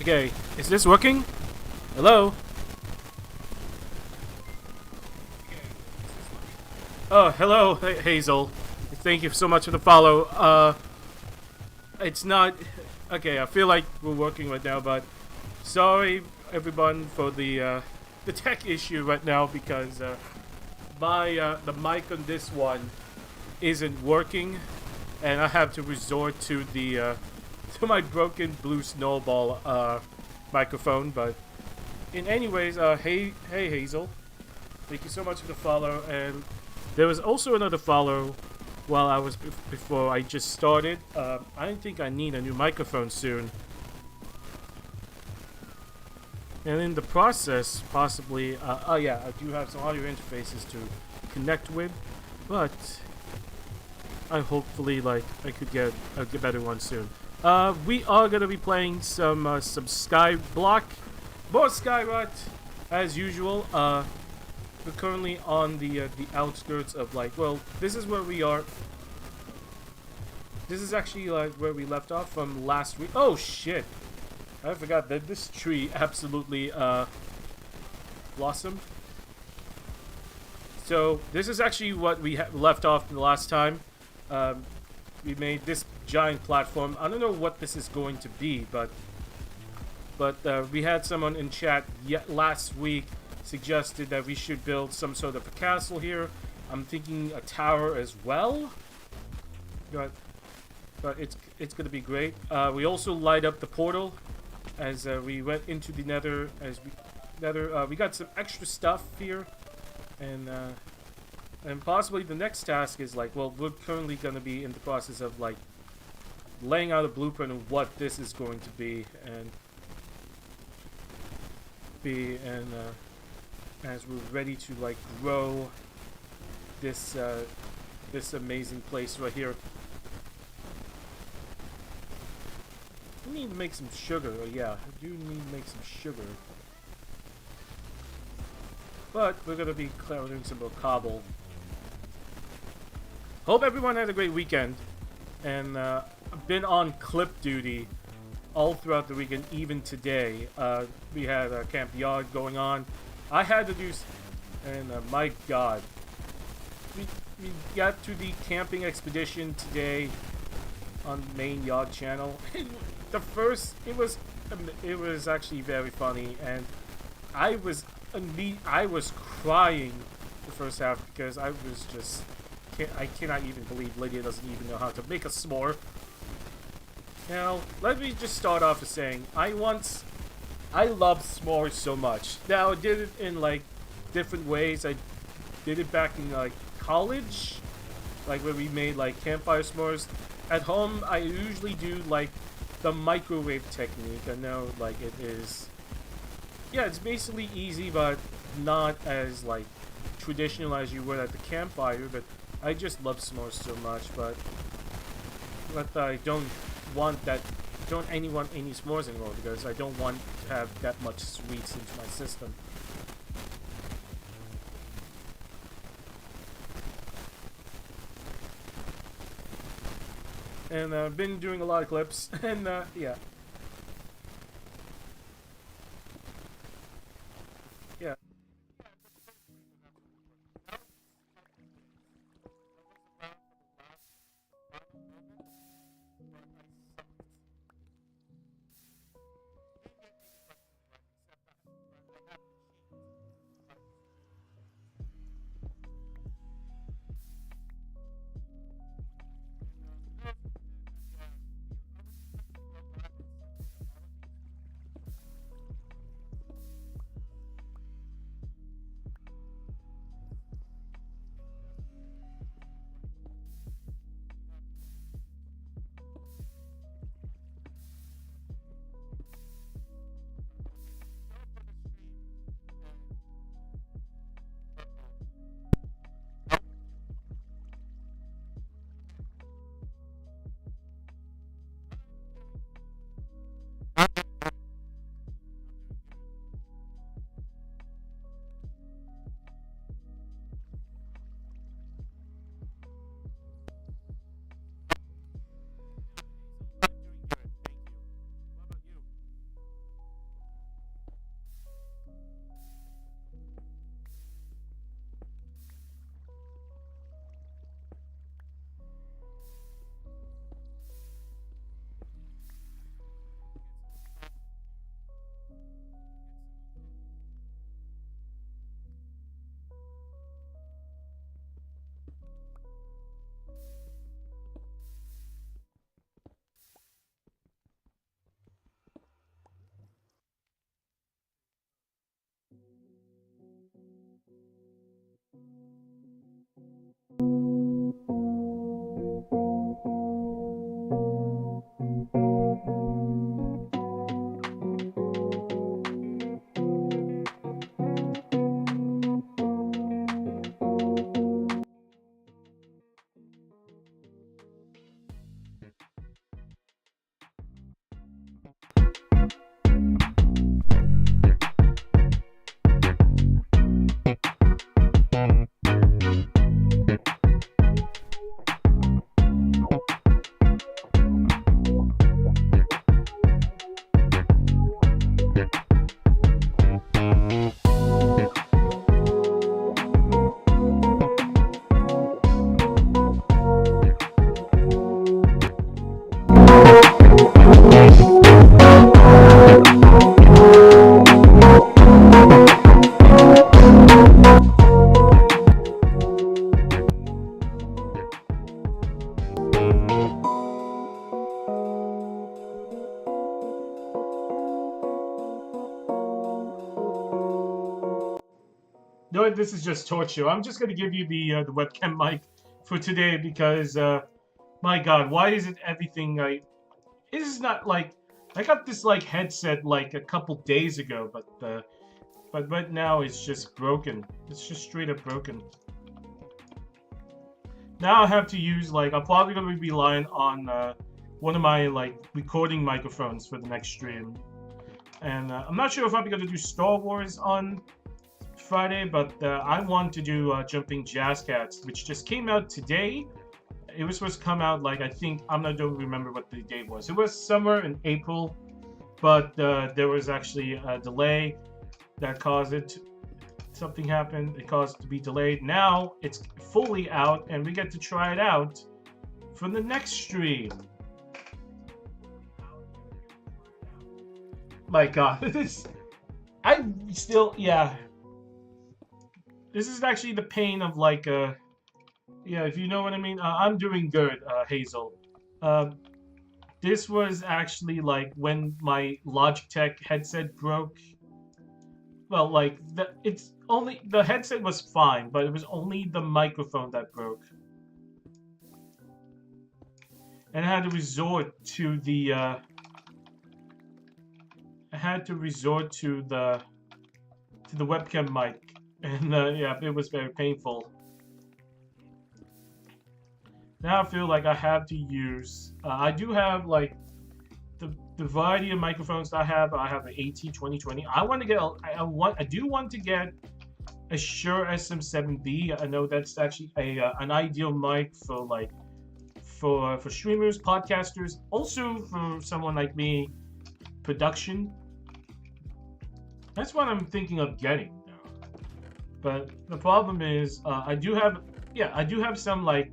Okay, is this working? Hello? Oh, hello, Hazel. Thank you so much for the follow. It's not... Okay, I feel like we're working right now, but... Sorry, everyone, for the tech issue right now, because, the mic on this one isn't working, and I have to resort to to my broken Blue Snowball, microphone, but... Anyways, hey Hazel. Thank you so much for the follow, and there was also another follow while I was before I just started. I think I need a new microphone soon, and in the process, possibly. Oh yeah, I do have some audio interfaces to connect with, but I hopefully I could get a better one soon. We are gonna be playing some Skyblock, more Skyrot, as usual. We're currently on the outskirts of well, this is where we are. This is actually where we left off from last week. Oh shit! I forgot that this tree absolutely blossomed. So this is actually what we left off the last time. We made this giant platform. I don't know what this is going to be, but we had someone in chat last week suggested that we should build some sort of a castle here. I'm thinking a tower as well. But it's gonna be great. We also light up the portal as we went into the Nether. We got some extra stuff here, and possibly the next task is well, we're currently gonna be in the process of laying out a blueprint of what this is going to be, and as we're ready to grow this this amazing place right here. We need to make some sugar. Oh, yeah, I do need to make some sugar. But we're gonna be clearing some more cobble. Hope everyone had a great weekend, and I've been on clip duty all throughout the weekend, even today. We had a camp yard going on. I had to do, and my God, we got to the camping expedition today on main yard channel. It was actually very funny, and I was crying the first half because I was just I cannot even believe Lydia doesn't even know how to make a s'more. Now, let me just start off with saying, I love s'mores so much. Now, I did it in, different ways. I did it back in, college, where we made, campfire s'mores. At home, I usually do, the microwave technique. I know, it is... Yeah, it's basically easy, but not as, traditional as you would at the campfire, but I just love s'mores so much, but I don't want anyone any s'mores anymore, because I don't want to have that much sweets into my system. And I've been doing a lot of clips, and yeah. Yeah. No, this is just torture. I'm just gonna give you the webcam mic for today because my God, why is it everything I? This is not like I got this like headset like a couple days ago, but right now it's just broken. It's just straight up broken. Now I have to use like I'm probably gonna be relying on one of my like recording microphones for the next stream, and I'm not sure if I'm gonna do Star Wars on Friday, but I want to do Jumping Jazz Cats, which just came out today. It was supposed to come out like I think I don't remember what the date was. It was somewhere in April, but there was actually a delay that caused it. Something happened. It caused it to be delayed. Now it's fully out, and we get to try it out for the next stream. My God, this I still yeah. This is actually the pain of like yeah, if you know what I mean. I'm doing good, Hazel. This was actually like when my Logitech headset broke. Well, like the headset was fine, but it was only the microphone that broke, and I had to resort to the webcam mic, and yeah, it was very painful. Now I feel like I have to use. I do have like the variety of microphones that I have. I have an AT2020. I want to get. I do want to get a Shure SM7B. I know that's actually an ideal mic for like for streamers, podcasters, also for someone like me, production. That's what I'm thinking of getting. But the problem is, I do have some like.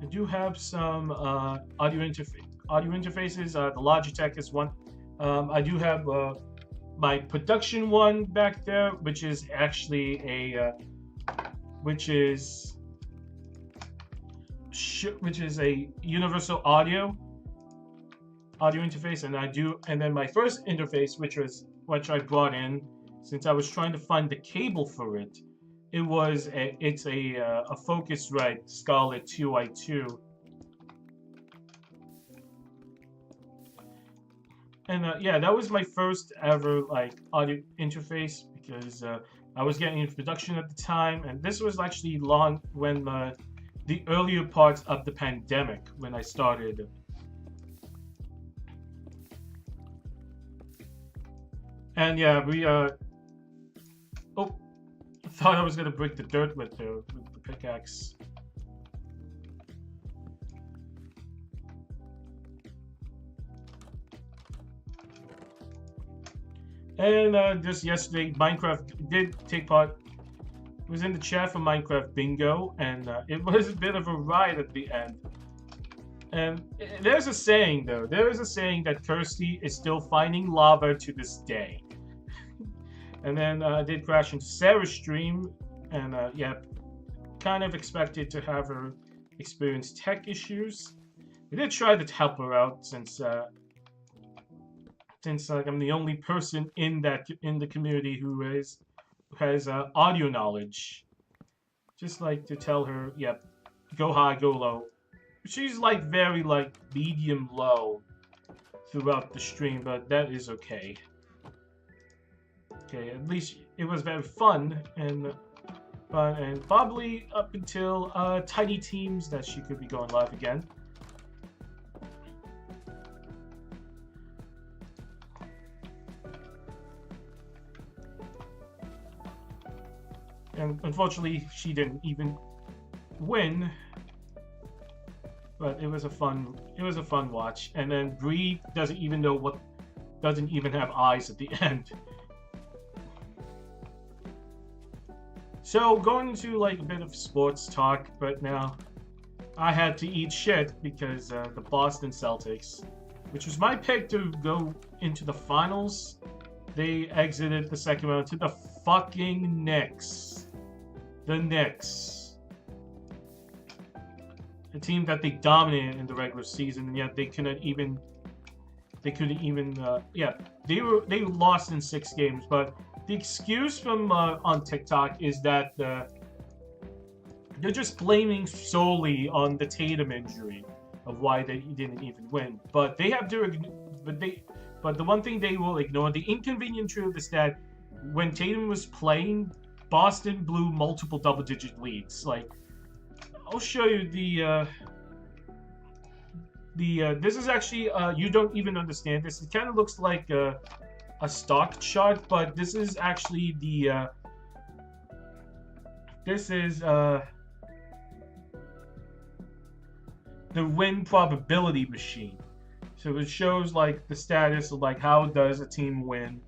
I do have some audio interfaces. The Logitech is one. I do have my production one back there, which is actually which is a universal audio interface, and then my first interface, which I brought in since I was trying to find the cable for it. It's a Focusrite Scarlett 2i2, and yeah, that was my first ever like audio interface because I was getting into production at the time, and this was actually long when the earlier parts of the pandemic when I started. And yeah, we oh. I thought I was gonna break the dirt with the pickaxe. And just yesterday, Minecraft did take part. Was in the chat for Minecraft Bingo, and it was a bit of a ride at the end. And there's a saying, though. There is a saying that Kirsty is still finding lava to this day. And then I did crash into Sarah's stream, and yeah, kind of expected to have her experience tech issues. We did try to help her out since like, I'm the only person in the community who has audio knowledge. just like to tell her, yep, go high, go low. She's like very like medium low throughout the stream, but that is okay. Okay, at least it was very fun and probably up until tiny teams that she could be going live again. And unfortunately, she didn't even win. But it was a fun watch. And then Bree doesn't even have eyes at the end. So going into like a bit of sports talk, but now I had to eat shit because the Boston Celtics, which was my pick to go into the finals, they exited the second round to the fucking Knicks. The Knicks. A team that they dominated in the regular season, and yet they couldn't even. They lost in 6 games. But the excuse from on TikTok is that they're just blaming solely on the Tatum injury of why they didn't even win. But they have to. But the one thing they will ignore, the inconvenient truth is that when Tatum was playing, Boston blew multiple double-digit leads. Like, I'll show you this is actually, you don't even understand this. It kind of looks like a stock chart, but this is actually the win probability machine. So it shows like the status of like how does a team win.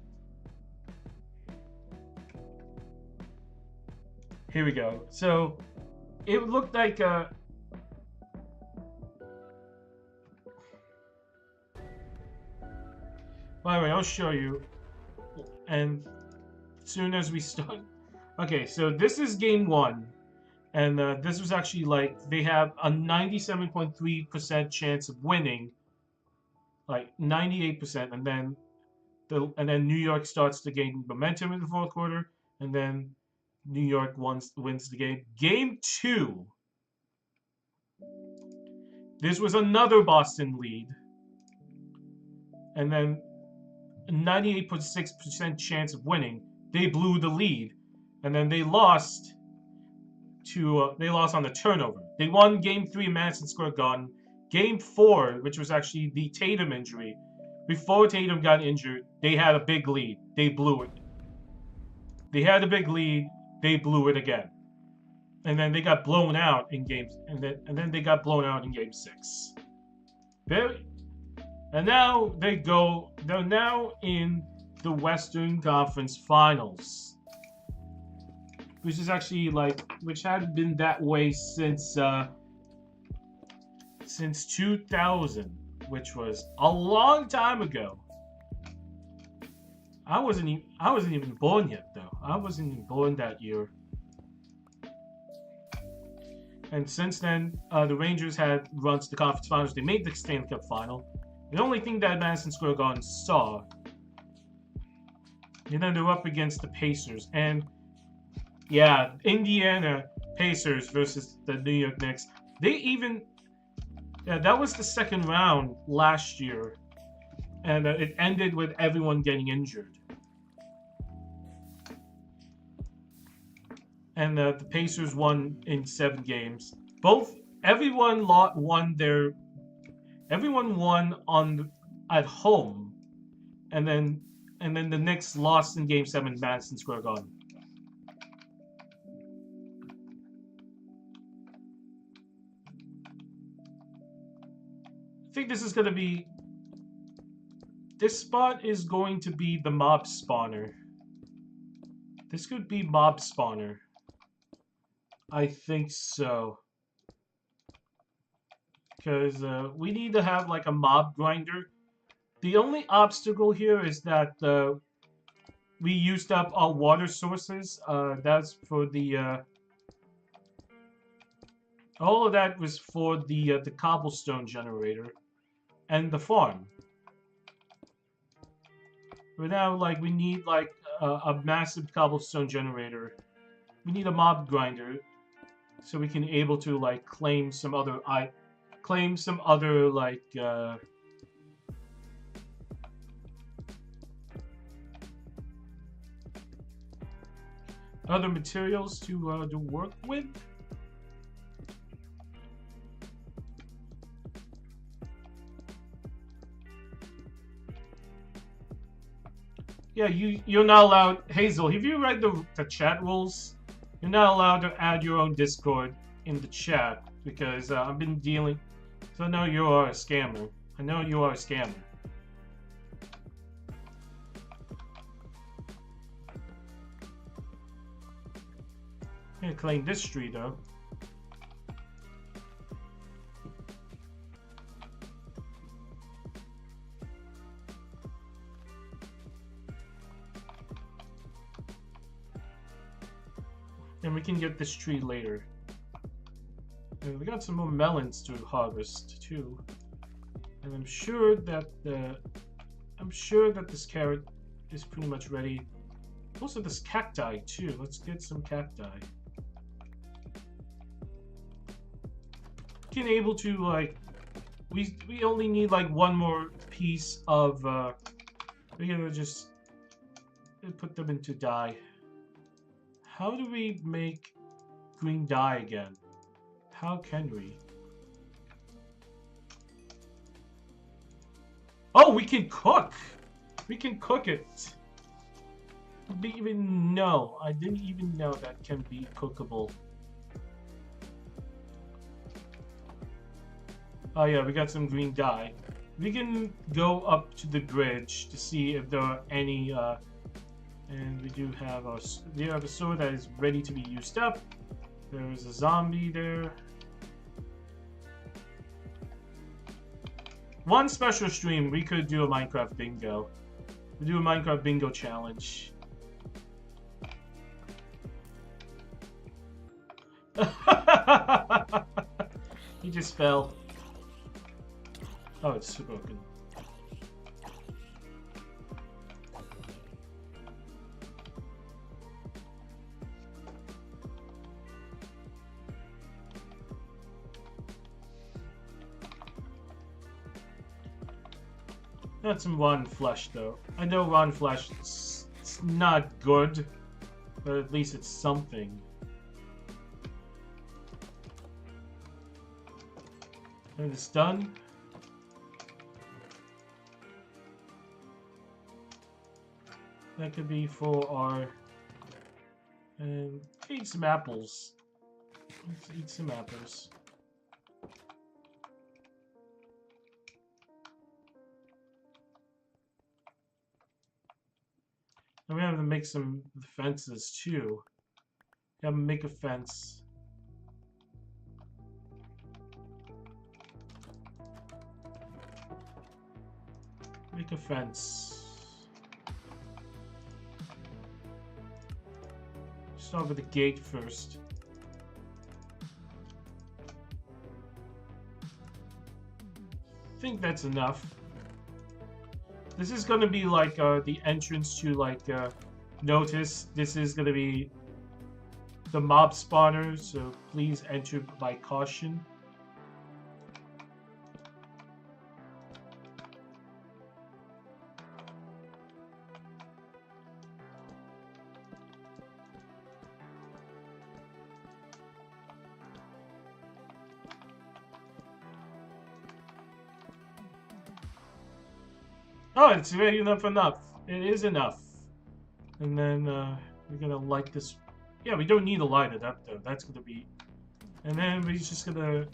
Here we go. So it looked like by the way, I'll show you. And as soon as we start. Okay, so this is game 1. And this was actually like they have a 97.3% chance of winning. Like 98%, and then New York starts to gain momentum in the fourth quarter, and then New York wins the game. Game 2. This was another Boston lead, and then 98.6% chance of winning. They blew the lead, and then they lost on the turnover. They won Game 3 Madison Square Garden. Game 4, which was actually the Tatum injury, before Tatum got injured, they had a big lead. They blew it. They had a big lead. They blew it again. And then they got blown out in games. And then they got blown out in Game 6. And now they're now in the Western Conference Finals. Which is actually which hadn't been that way since 2000, which was a long time ago. I wasn't even born yet, though. I wasn't even born that year. And since then, the Rangers had runs to the conference finals. They made the Stanley Cup final. The only thing that Madison Square Garden saw, and then they're up against the Pacers. And yeah, Indiana Pacers versus the New York Knicks. That was the second round last year, and it ended with everyone getting injured. And the Pacers won in 7 games. Everyone won at home, and then the Knicks lost in Game 7 in Madison Square Garden. I think this spot is going to be the mob spawner. This could be mob spawner. I think so. Because we need to have like a mob grinder. The only obstacle here is that we used up our water sources. That's for the... all of that was for the cobblestone generator and the farm. But now, we need a massive cobblestone generator. We need a mob grinder. so we can able to like claim some other like other materials to work with. Yeah, you're not allowed. Hazel, have you read the chat rules? You're not allowed to add your own Discord in the chat because I've been dealing. So I know you are a scammer. I know you are a scammer. I'm gonna claim this tree though. And we can get this tree later. And we got some more melons to harvest too. And I'm sure that this carrot is pretty much ready. Also this cacti too. Let's get some cacti. Can able to like we only need like one more piece of we're gonna just put them into dye. How do we make green dye again? How can we? Oh, we can cook! We can cook it! I didn't even know. I didn't even know that can be cookable. Oh yeah, we got some green dye. We can go up to the bridge to see if there are any and we do have our a sword that is ready to be used up. There is a zombie there. One special stream, we could do a Minecraft bingo. We do a Minecraft bingo challenge. He just fell. Oh, it's broken. That's some rotten flesh, though. I know rotten flesh it's not good, but at least it's something. And it's done. That could be for our... And eat some apples. Let's eat some apples. And we have to make some fences too. We have to make a fence. Make a fence. Start with the gate first. I think that's enough. This is gonna be like the entrance to like notice. This is gonna be the mob spawner, so please enter by caution. Oh, it's really enough. It is enough. And then we're gonna light this. Yeah, we don't need to light it up though. That's gonna be. And then we're just gonna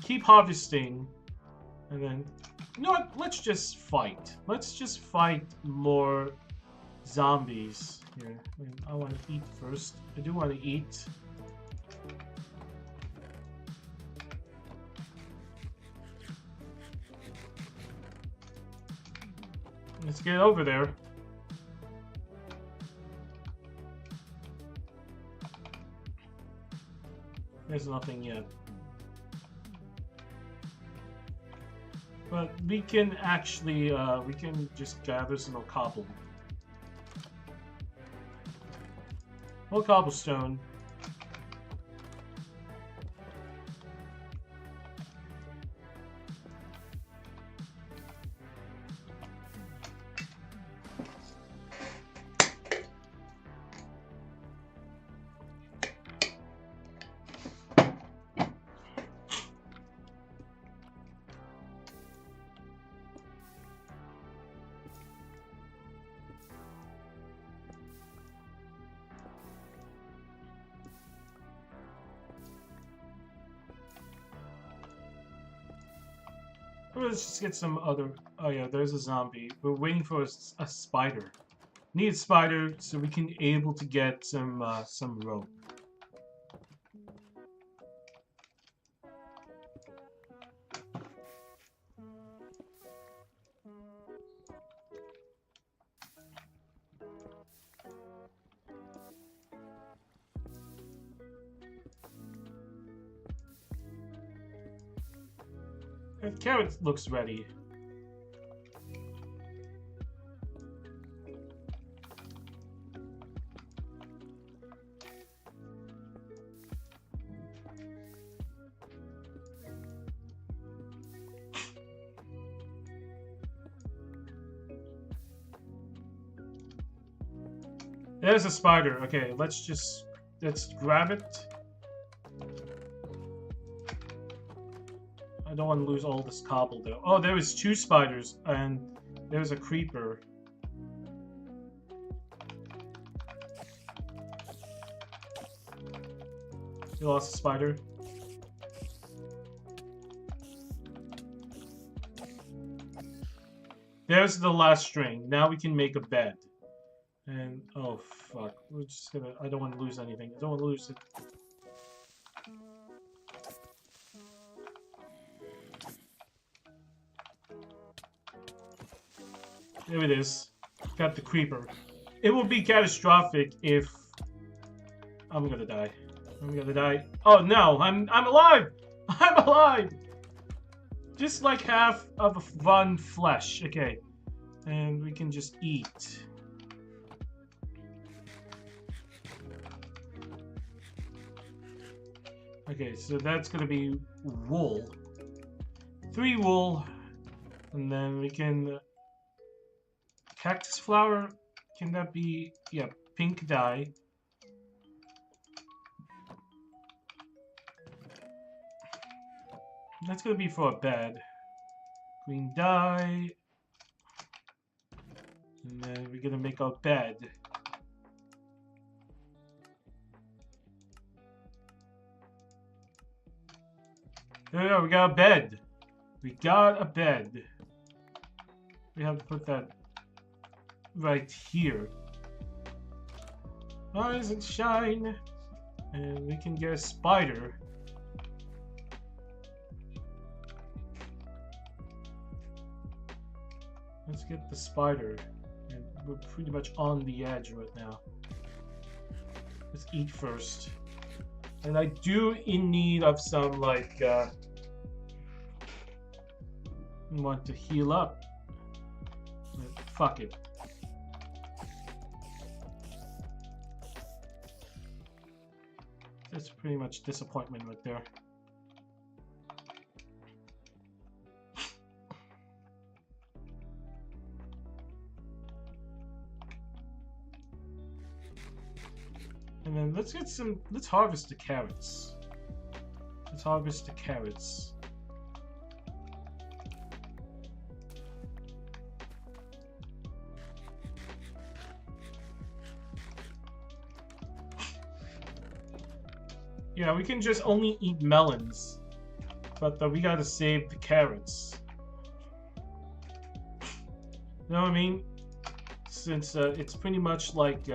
keep harvesting. And then, you know what? Let's just fight. Let's just fight more zombies here. I want to eat first. I do want to eat. Let's get over there. There's nothing yet. But we can actually, we can just gather some cobble. More cobblestone. Let's just get some other... Oh yeah, there's a zombie. We're waiting for a spider. Need a spider so we can able to get some rope. And carrot looks ready. There's a spider. Okay, let's grab it. I don't want to lose all this cobble though. Oh, there was 2 spiders and there's a creeper. You lost a spider. There's the last string. Now we can make a bed. And, oh fuck, we're just gonna, I don't want to lose anything. I don't want to lose it. There it is. Got the creeper. It will be catastrophic if... I'm gonna die. I'm gonna die. Oh no, I'm alive! I'm alive! Just like half of one flesh. Okay. And we can just eat. Okay, so that's gonna be wool. 3 wool. And then we can... Cactus flower, can that be... Yeah, pink dye. That's gonna be for a bed. Green dye. And then we're gonna make our bed. There we go, we got a bed. We got a bed. We have to put that right here. Rise and shine. And we can get a spider. Let's get the spider. And we're pretty much on the edge right now. Let's eat first. And I do in need of some, like, want to heal up. But fuck it. That's pretty much disappointment right there. And then let's harvest the carrots. Let's harvest the carrots. Yeah, we can just only eat melons. But we gotta save the carrots. You know what I mean? Since it's pretty much like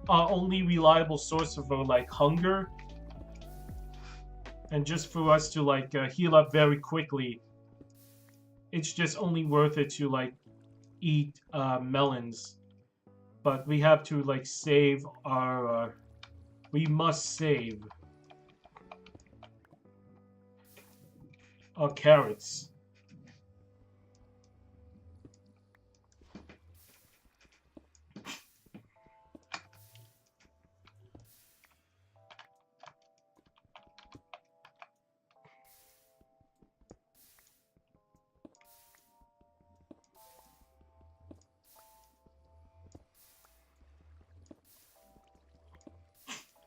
our only reliable source of like hunger, and just for us to like heal up very quickly, it's just only worth it to like eat melons. But we have to like save our we must save our carrots.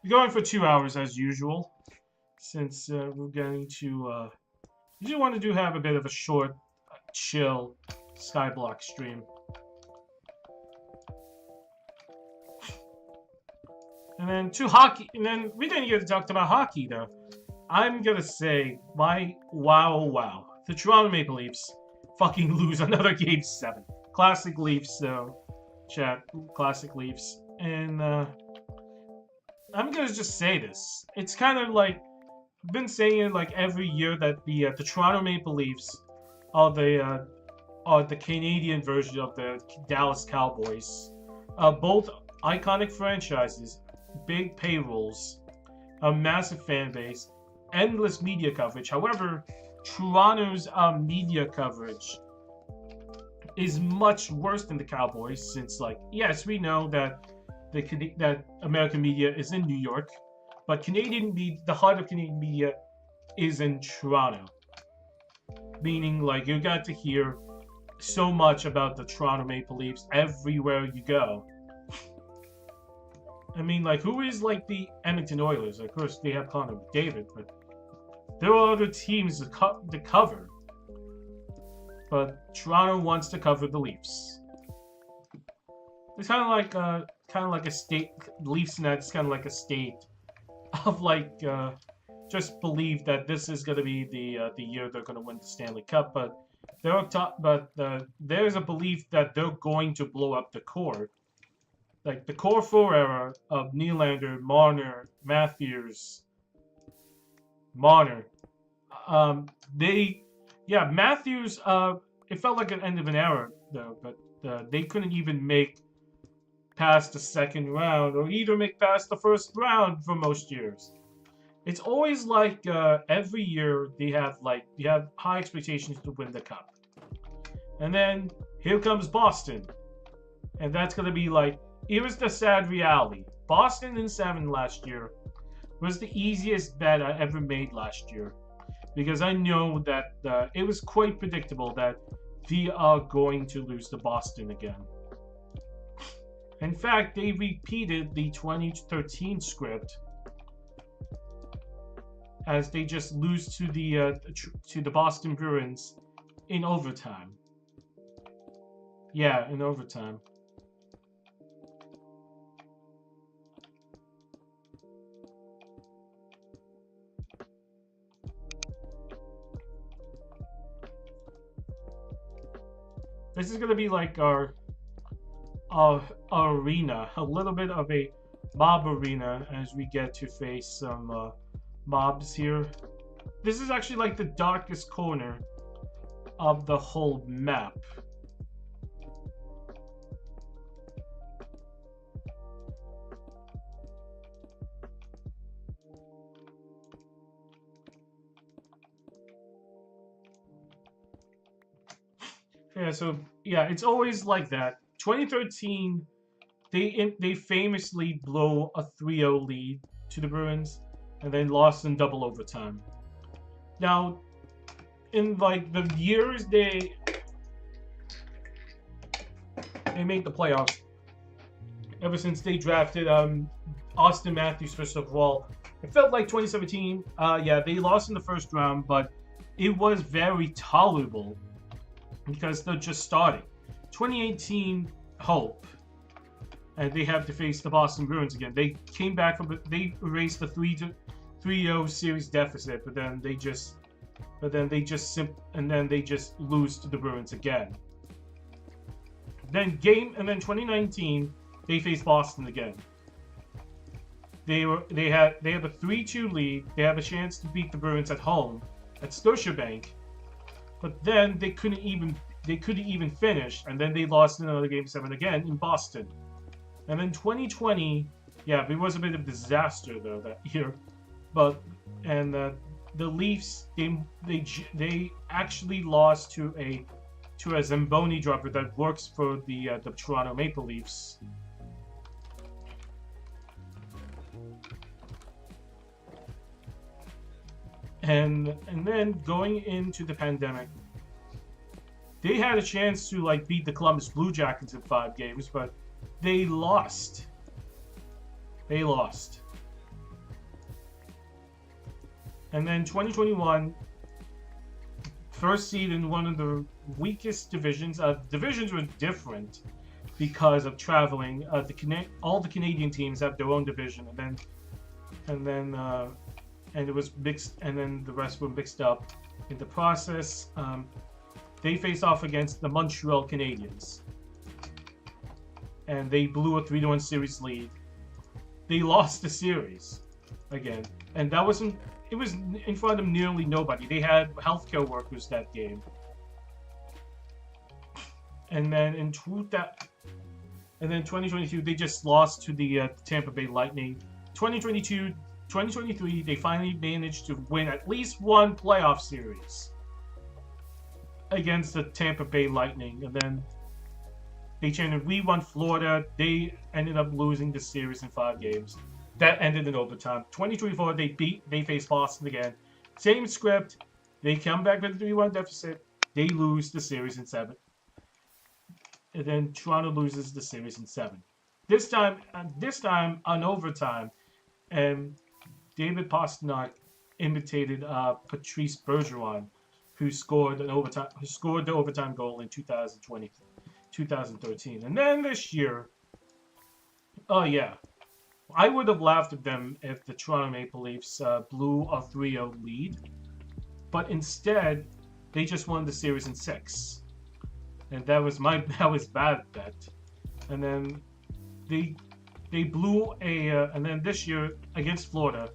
We're going for 2 hours as usual, since we're going to usually want to have a bit of a short, chill Skyblock stream. And then to hockey, and then we didn't get to talk about hockey though. I'm gonna say, wow, the Toronto Maple Leafs fucking lose another Game 7. Classic Leafs, so chat, classic Leafs. And I'm gonna just say this. It's kind of like I've been saying it like every year that the Toronto Maple Leafs are the Canadian version of the Dallas Cowboys. Both iconic franchises, big payrolls, a massive fan base, endless media coverage. However, Toronto's media coverage is much worse than the Cowboys, since, like, yes, we know that that American media is in New York, but the heart of Canadian media is in Toronto. Meaning, like, you got to hear so much about the Toronto Maple Leafs everywhere you go. I mean, like, who is, like, the Edmonton Oilers? Of course, they have Connor McDavid, but there are other teams to cover. But Toronto wants to cover the Leafs. It's kind of like a state. Leafs Nets kind of like a state of, like, just believe that this is going to be the year they're going to win the Stanley Cup. But there's a belief that they're going to blow up the core. Like, the core four era of Nylander, Marner, Matthews, Marner. Matthews, it felt like an end of an era, though, but they couldn't even make past the second round, or either make past the first round for most years. It's always like every year you have high expectations to win the cup. And then here comes Boston. And that's going to be like, here's the sad reality. Boston in 7 last year was the easiest bet I ever made last year. Because I know that it was quite predictable that we are going to lose to Boston again. In fact, they repeated the 2013 script as they just lose to the Boston Bruins in overtime. Yeah, in overtime. This is gonna be like our arena, a little bit of a mob arena as we get to face some mobs here. This is actually like the darkest corner of the whole map. Yeah, so yeah, it's always like that. 2013, they famously blow a 3-0 lead to the Bruins, and then lost in double overtime. Now, in like the years they made the playoffs, ever since they drafted Austin Matthews first of all, it felt like 2017. They lost in the first round, but it was very tolerable because they're just starting. 2018, hope. And they have to face the Boston Bruins again. They came back they erased the 3-0 series deficit, but then they just lose to the Bruins again. Then 2019, they faced Boston again. They have a 3-2 lead. They have a chance to beat the Bruins at home at Scotiabank, but then they couldn't even finish, and then they lost in another Game 7 again in Boston. And then 2020, it was a bit of a disaster though that year, but the Leafs they actually lost to a Zamboni dropper that works for the Toronto Maple Leafs. And then going into the pandemic, they had a chance to like beat the Columbus Blue Jackets in 5 games, but they lost. And then 2021, first seed in one of the weakest divisions. Divisions were different because of traveling. All the Canadian teams have their own division, and it was mixed, and then the rest were mixed up In the process, they faced off against the Montreal Canadiens, and they blew a 3-1 series lead. They lost the series again, and that wasn't. It was in front of nearly nobody. They had healthcare workers that game, and then in 2022 they just lost to the Tampa Bay Lightning. 2023 they finally managed to win at least one playoff series against the Tampa Bay Lightning, and then we won Florida. They ended up losing the series in 5 games. That ended in overtime. 2024 they faced Boston again. Same script. They come back with a 3-1 deficit. They lose the series in 7. And then Toronto loses the series in 7. This time on overtime, and David Pastrnak imitated Patrice Bergeron, who scored the overtime goal in 2013. And then this year, oh yeah, I would have laughed at them if the Toronto Maple Leafs blew a 3-0 lead, but instead they just won the series in 6, and that was bad bet. And then they blew and then this year against Florida,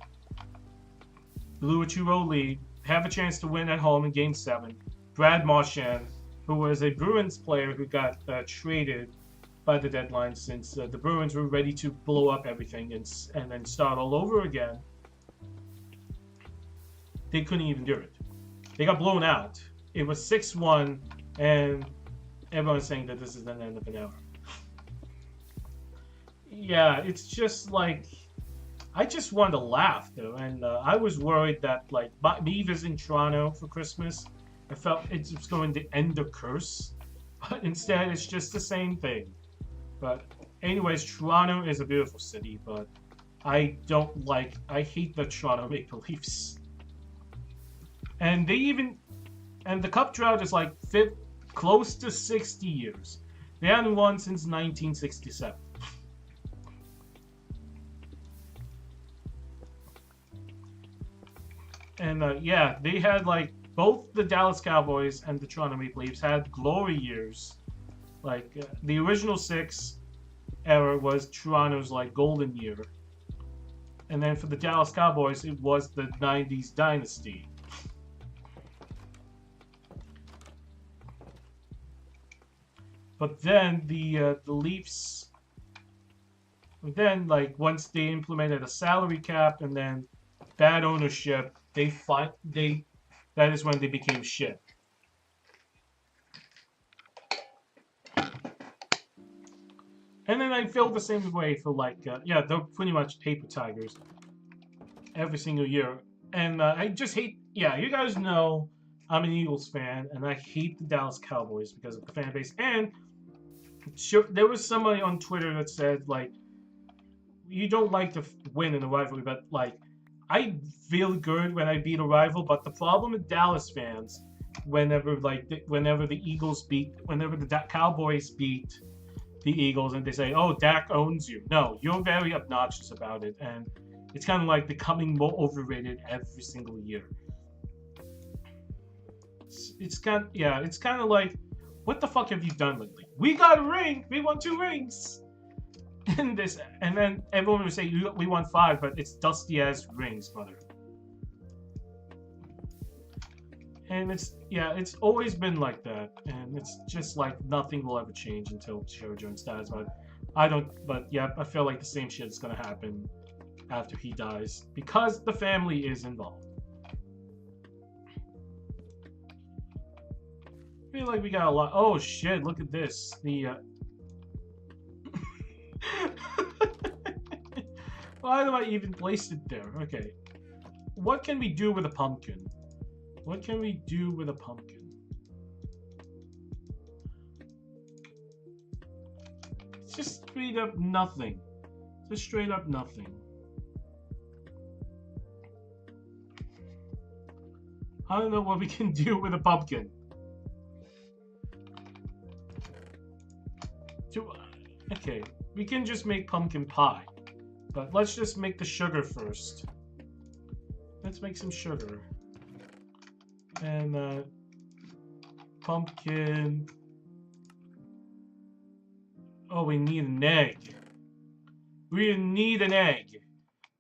blew a 2-0 lead, have a chance to win at home in Game 7. Brad Marchand, who was a Bruins player who got traded by the deadline since the Bruins were ready to blow up everything and then start all over again. They couldn't even do it. They got blown out. It was 6-1, and everyone's saying that this is the end of an era. Yeah, it's just like, I just wanted to laugh though, and I was worried that like me visiting Toronto for Christmas, I felt it was going to end the curse, but instead it's just the same thing. But anyways, Toronto is a beautiful city, but I hate the Toronto Maple Leafs. And the Cup drought is like close to 60 years. They haven't won since 1967. And yeah, they had like both the Dallas Cowboys and the Toronto Maple Leafs had glory years. Like the original 6 era was Toronto's like golden year, and then for the Dallas Cowboys it was the 90s dynasty. But then the Leafs, then like once they implemented a salary cap and then bad ownership, that is when they became shit. And then I feel the same way for like, yeah, they're pretty much paper tigers every single year. And I just hate, yeah, you guys know I'm an Eagles fan, and I hate the Dallas Cowboys because of the fan base. And sure, there was somebody on Twitter that said, like, you don't like to win in a rivalry, but like, I feel good when I beat a rival. But the problem with Dallas fans, whenever the Cowboys beat the Eagles and they say, oh, Dak owns you. No, you're very obnoxious about it, and it's kind of like becoming more overrated every single year. It's kind of like, what the fuck have you done lately? We got a ring. We won 2 rings. And then everyone would say we won 5, but it's dusty ass rings, brother. And it's always been like that, and it's just like nothing will ever change until Jerry Jones dies. But I feel like the same shit is gonna happen after he dies because the family is involved. I feel like we got a lot. Oh shit! Look at this. Why do I even place it there? Okay. What can we do with a pumpkin? What can we do with a pumpkin? It's just straight up nothing. Just straight up nothing. I don't know what we can do with a pumpkin. Okay, we can just make pumpkin pie. But let's just make the sugar first. Let's make some sugar. And pumpkin. Oh, we need an egg. We need an egg.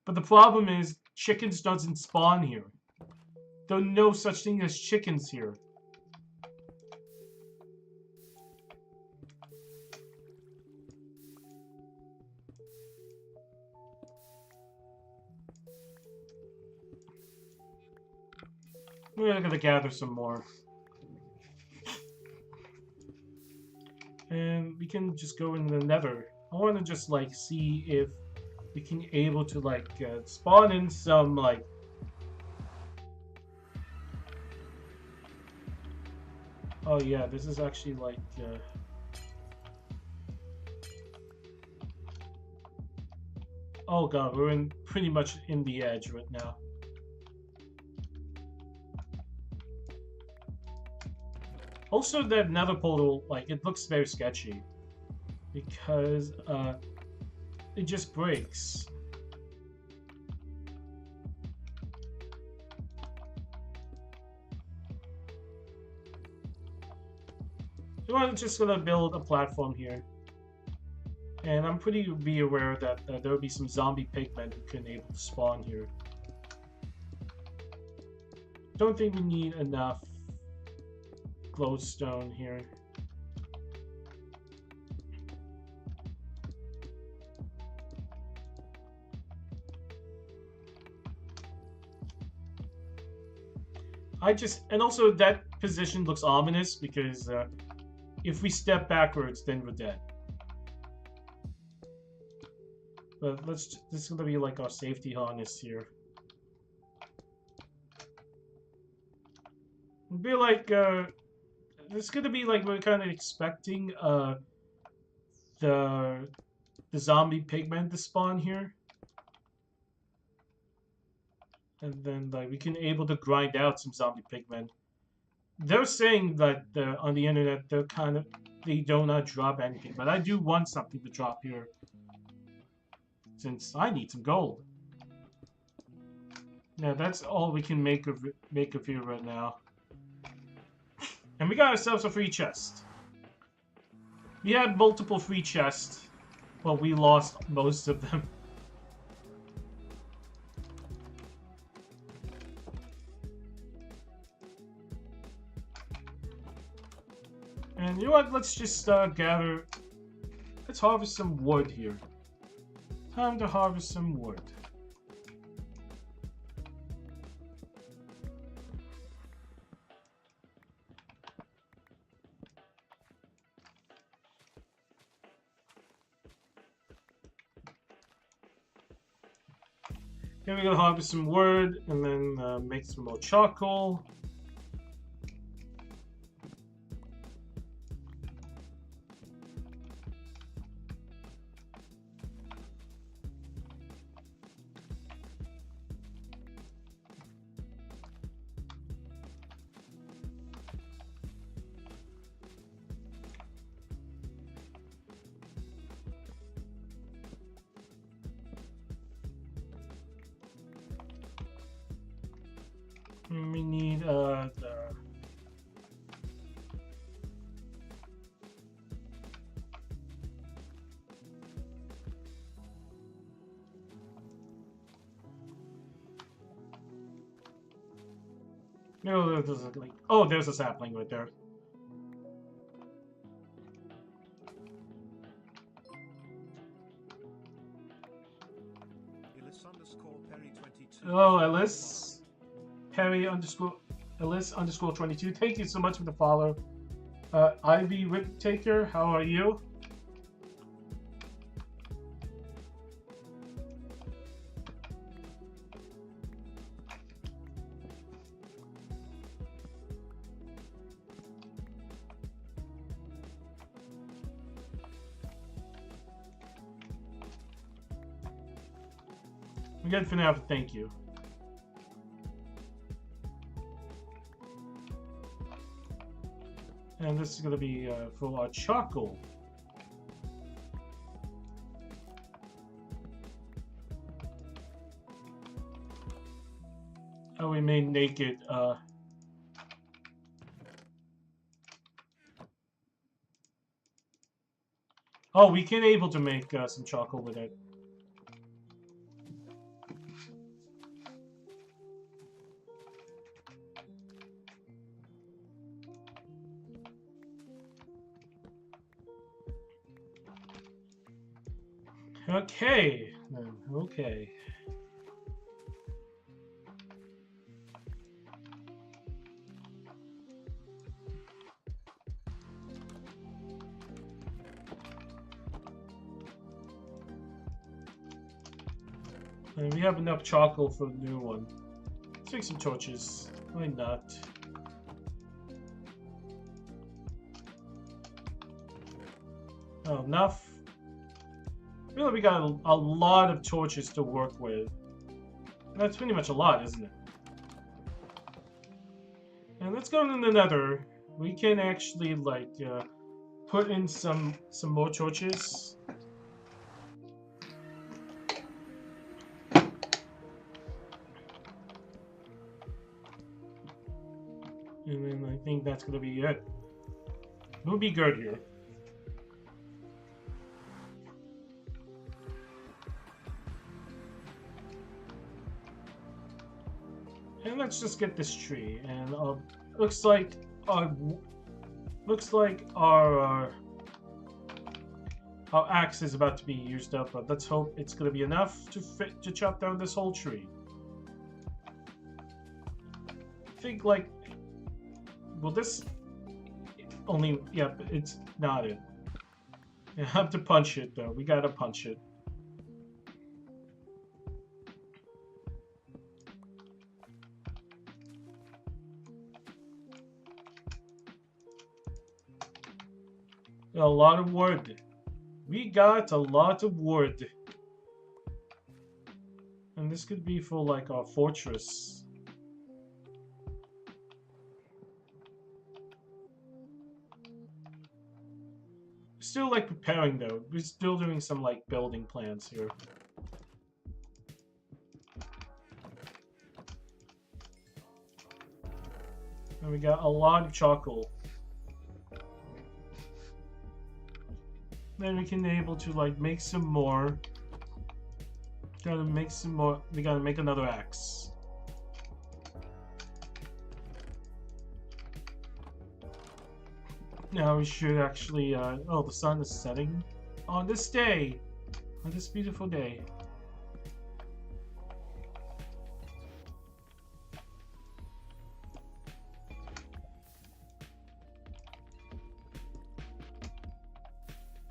But the problem is, chickens doesn't spawn here. There's no such thing as chickens here. We're gonna gather some more. And we can just go in the nether. I want to just like see if we can able to like spawn in some like oh yeah, this is actually like oh god, we're in pretty much in the edge right now. Also, that nether portal, like, it looks very sketchy because it just breaks. So I'm just gonna build a platform here, and I'm pretty be aware that there will be some zombie pigmen who can able to spawn here. Don't think we need enough glowstone here. And also that position looks ominous because if we step backwards, then we're dead. But this is gonna be like our safety harness here. It'll be like it's gonna be like we're kind of expecting the zombie pigmen to spawn here, and then like we can able to grind out some zombie pigmen. They're saying that on the internet they do not drop anything, but I do want something to drop here since I need some gold. Yeah, that's all we can make of here right now. And we got ourselves a free chest. We had multiple free chests, but we lost most of them. And you know what? Let's just gather. Let's harvest some wood here. Time to harvest some wood. Then we're gonna harvest some wood and then make some more charcoal. We need no, there's a, like, oh, there's a sapling right there. Hello, Ellis. Perry_Ellis_22. Thank you so much for the follow. Ivy Whittaker, how are you? Again, for now, thank you. And this is going to be for our charcoal. Oh, we made naked Oh, we can able to make some charcoal with it. Okay, then. Okay. And we have enough charcoal for the new one. Let's make some torches. Why not? Oh, enough. I feel like we got a lot of torches to work with. That's pretty much a lot, isn't it? And let's go into the nether. We can actually, like, put in some more torches. And then I think that's gonna be it. We'll be good here. And let's just get this tree. And looks like our axe is about to be used up. But let's hope it's gonna be enough to chop down this whole tree. I think like. Well, this only, yeah, it's not it. You have to punch it, though. We gotta punch it. A lot of wood. We got a lot of wood. And this could be for, like, our fortress. Still like preparing though. We're still doing some like building plans here. And we got a lot of charcoal. Then we can be able to like make some more. Gotta make some more. We gotta make another axe. Now we should actually, oh, the sun is setting on this day, on this beautiful day.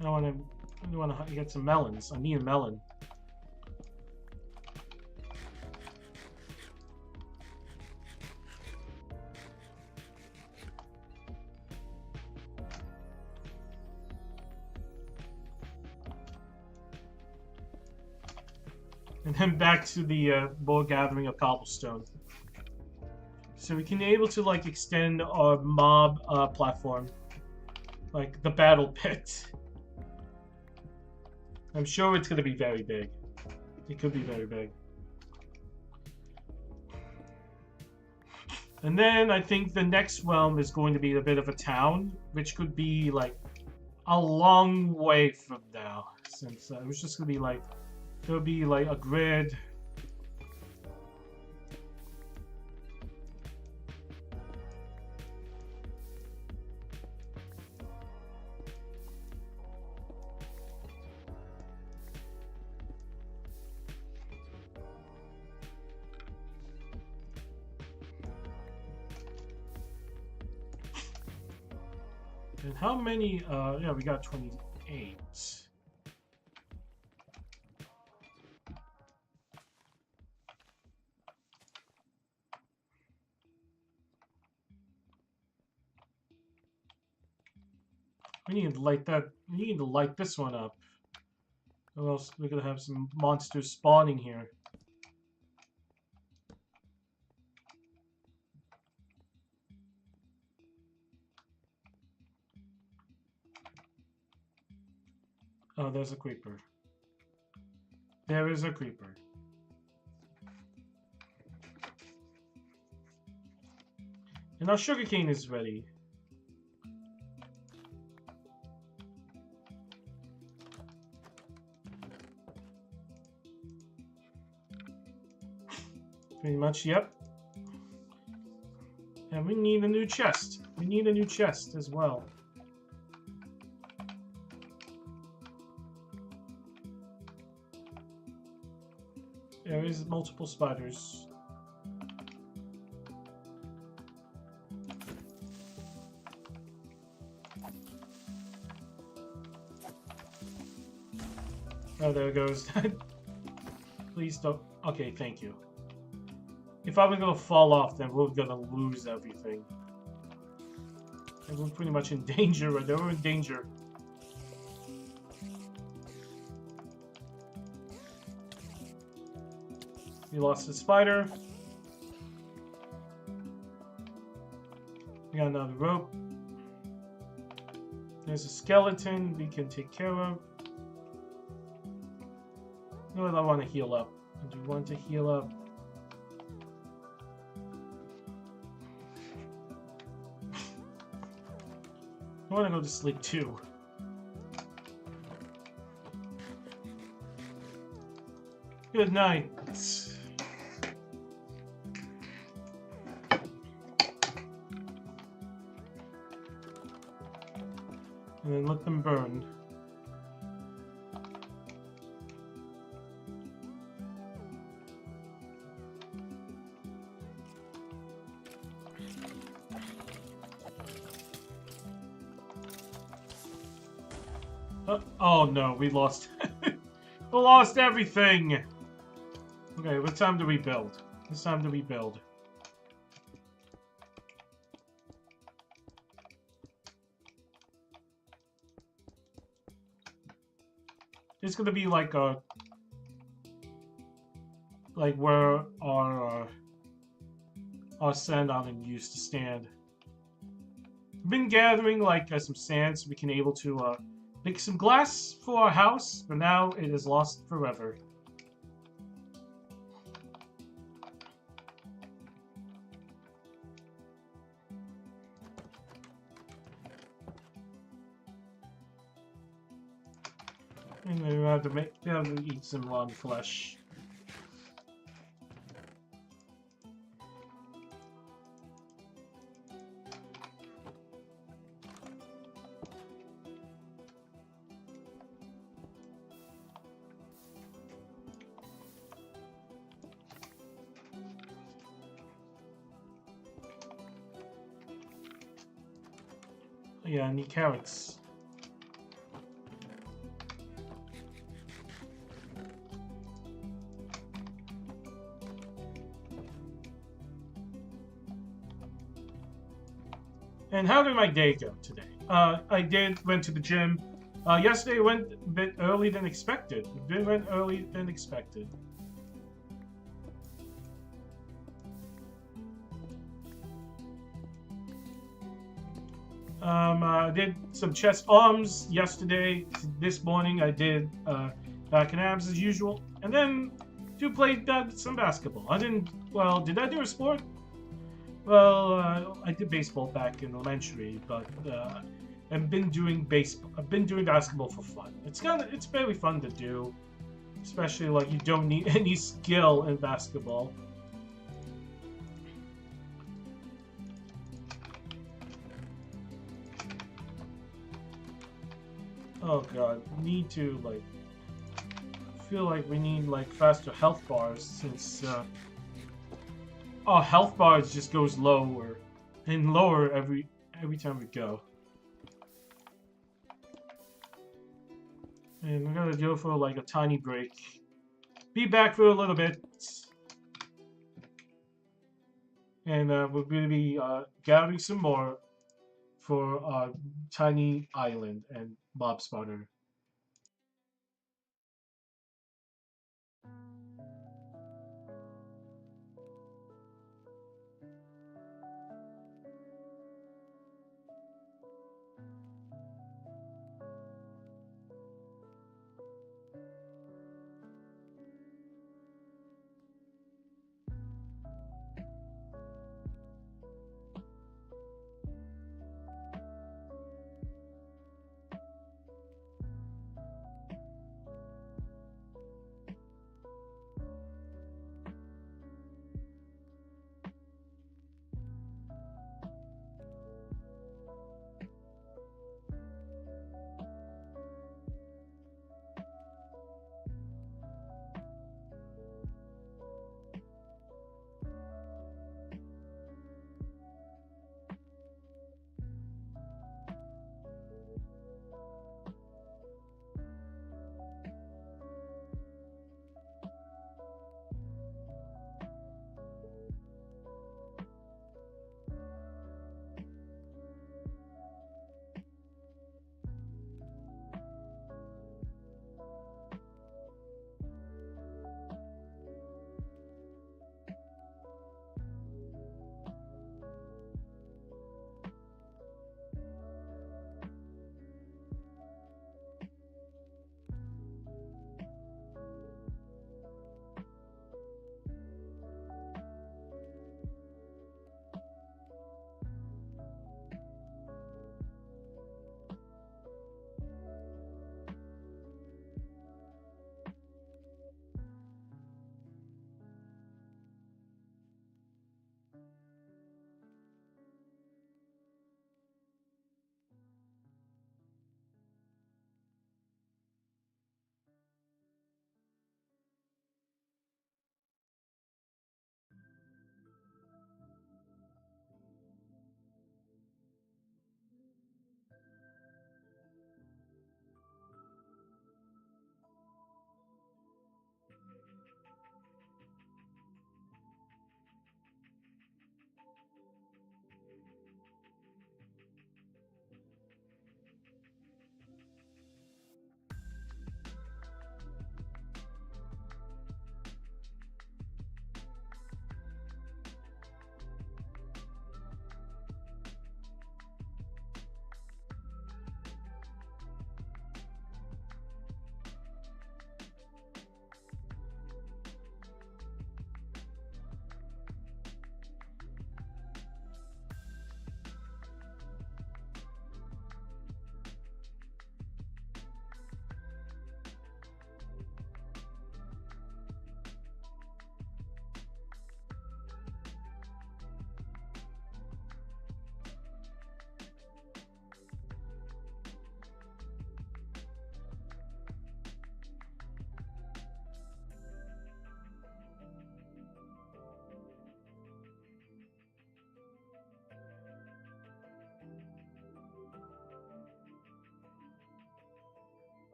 I want to get some melons. I need a melon. And then back to the more gathering of cobblestone. So we can be able to like extend our mob platform, like the battle pit. I'm sure it's going to be very big. It could be very big. And then I think the next realm is going to be a bit of a town, which could be like a long way from now, since it was just going to be like. There'll be like a grid. And how many, yeah, we got 28. We need to light that. We need to light this one up. Or else we're gonna have some monsters spawning here. Oh, there's a creeper. There is a creeper. And our sugarcane is ready. Pretty much, yep. And we need a new chest. We need a new chest as well. There is multiple spiders. Oh, there it goes. Please don't. Okay, thank you. If I was gonna fall off, then we're gonna lose everything. And we're pretty much in danger right now. We're in danger. We lost the spider. We got another rope. There's a skeleton we can take care of. No, I want to heal up. I do want to heal up. I want to go to sleep too. Good night. And then let them burn. Oh no, we lost. We lost everything. Okay, what time do we build? It's time to rebuild. It's gonna be like a where our sand island used to stand. We've been gathering like some sand so we can able to make some glass for our house, but now it is lost forever. And then we have to eat some flesh. Yeah, I need carrots. And how did my day go today? I went to the gym. Yesterday went a bit early than expected. Went early than expected. I did some chest arms yesterday. This morning I did back and abs as usual. And then played some basketball. Did I do a sport? Well, I did baseball back in elementary, but I've been doing basketball for fun. It's very fun to do, especially like you don't need any skill in basketball. Oh god, feel like we need faster health bars since our health bars just goes lower and lower every time we go. And we're gonna go for a tiny break. Be back for a little bit. And we're gonna be gathering some more for our tiny island and mob spawner.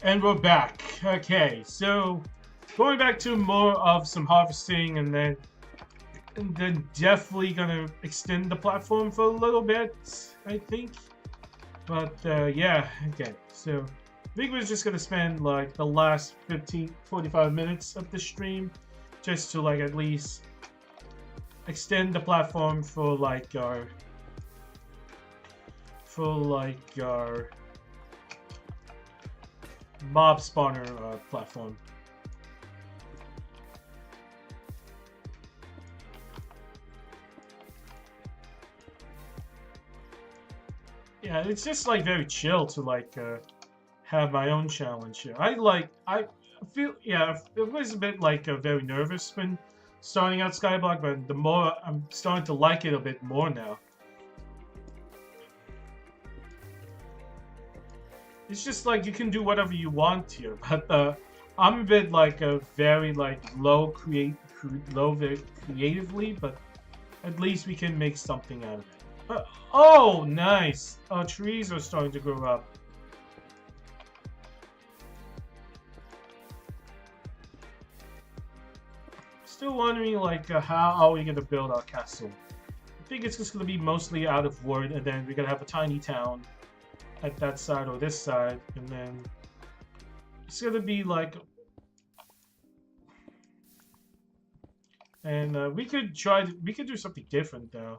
And we're back. Okay, so going back to more of some harvesting, and then definitely gonna extend the platform for a little bit, I think. But yeah, okay. So I think we're just gonna spend like the last 45 minutes of the stream just to like at least extend the platform for like our mob spawner platform. Yeah, it's just like very chill to like have my own challenge here. I feel, yeah, it was a bit like very nervous when starting out Skyblock, but the more I'm starting to like it a bit more now. It's just like you can do whatever you want here, but I'm a bit like a very like very creatively, but at least we can make something out of it. Oh, nice! Trees are starting to grow up. Still wondering like how are we gonna build our castle? I think it's just gonna be mostly out of wood, and then we're gonna have a tiny town at that side or this side, and then it's gonna be like, and we could do something different though.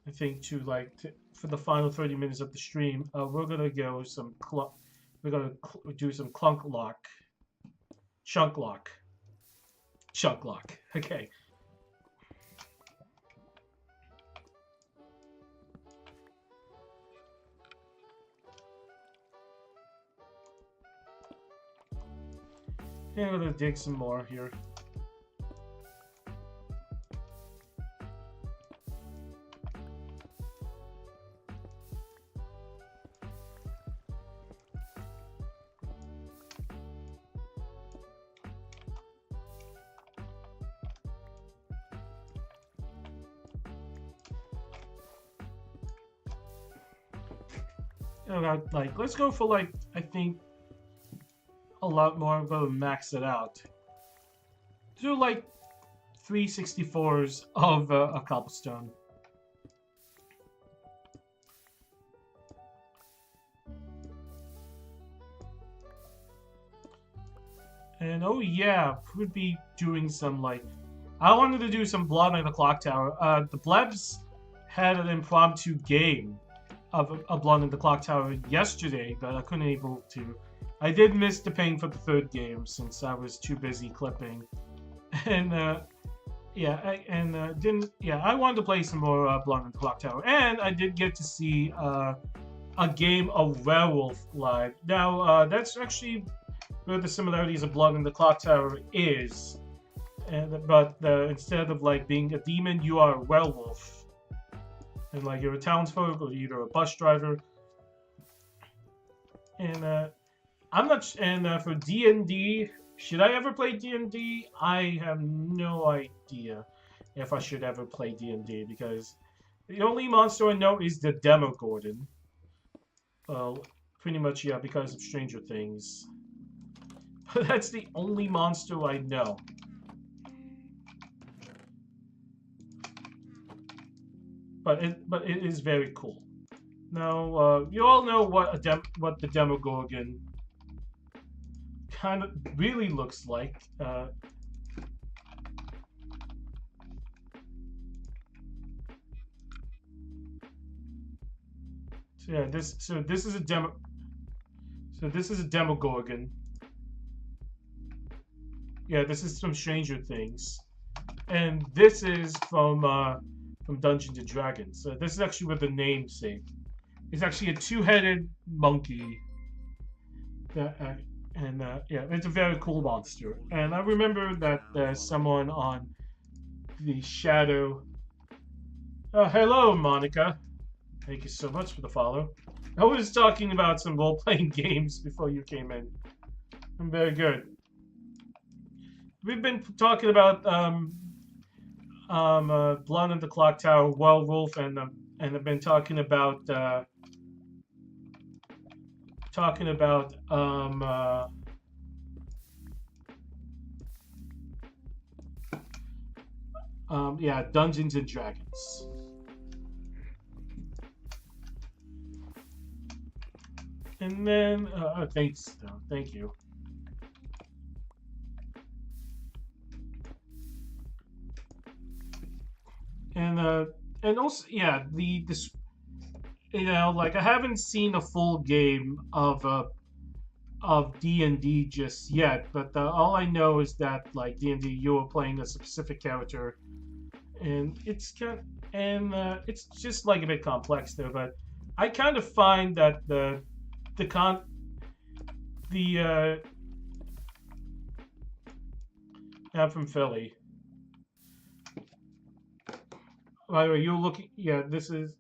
I think for the final 30 minutes of the stream, we're gonna do some chunk lock. Okay. And I'm gonna dig some more here. Like, let's go for like, I think a lot more. I'm gonna max it out. Do like 364s of a cobblestone. And oh yeah, could be doing some like, I wanted to do some Blood on the Clock Tower. The Blebs had an impromptu game of a Blood on the Clock Tower yesterday, but I couldn't able to. I did miss the paying for the third game since I was too busy clipping, and I wanted to play some more Blood on the Clock Tower, and I did get to see a game of Werewolf live. Now that's actually where the similarities of Blood on the Clock Tower is, but instead of like being a demon, you are a werewolf. And like you're a townsfolk or you're a bus driver, and I'm not. And for D&D, should I ever play D&D? I have no idea if I should ever play D&D because the only monster I know is the Demogorgon. Well, pretty much yeah, because of Stranger Things. But that's the only monster I know. But it is very cool. Now you all know what the Demogorgon kind of really looks like. So yeah, this is a Demogorgon. Yeah, this is from Stranger Things, and this is from Dungeons and Dragons. So this is actually where the namesake. It's actually a two-headed monkey. Yeah, it's a very cool monster. And I remember that someone on the Shadow. Hello, Monica. Thank you so much for the follow. I was talking about some role-playing games before you came in. I'm very good. We've been talking about Blood on the Clock Tower, Werewolf, and I've been talking about yeah, Dungeons and Dragons. And then, thanks, though. Thank you. And also, yeah, this, like I haven't seen a full game of D&D just yet, but all I know is that like D&D, you are playing a specific character, and it's just like a bit complex there. But I kind of find that the con the I'm from Philly. By the way, you're looking. Yeah, this is.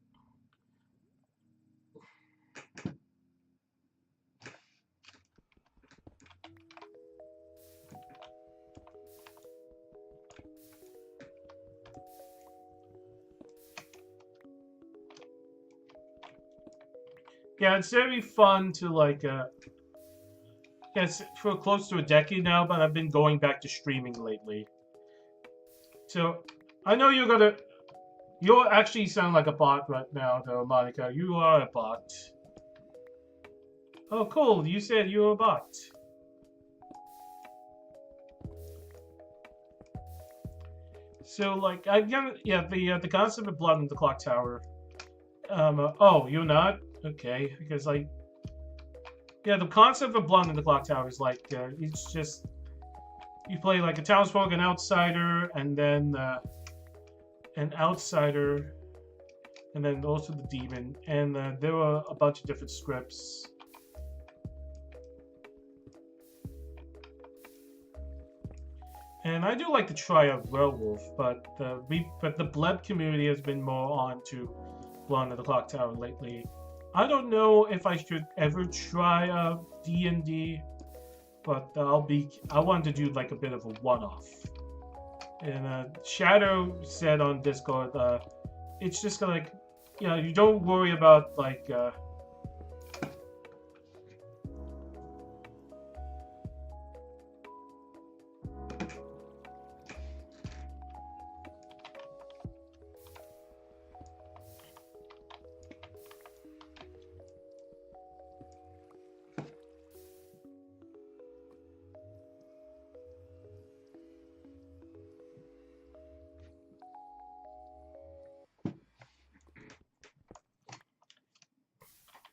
Yeah, it's very fun to like. Yeah, it's for close to a decade now, but I've been going back to streaming lately. So I know you're gonna. You actually sound like a bot right now, though, Monica. You are a bot. Oh, cool. You said you were a bot. So, like, yeah, the concept of Blood in the Clock Tower. Oh, you're not? Okay, because, like, yeah, the concept of Blood in the Clock Tower is, like, it's just, you play, like, a townsfolk, an outsider, and then, an outsider, and then also the demon, and there were a bunch of different scripts. And I do like to try out werewolf, but the bleb community has been more on to Blood of the Clock Tower lately. I don't know if I should ever try D&D, but I wanted to do like a bit of a one-off. And Shadow said on Discord, it's just like, you don't worry about like.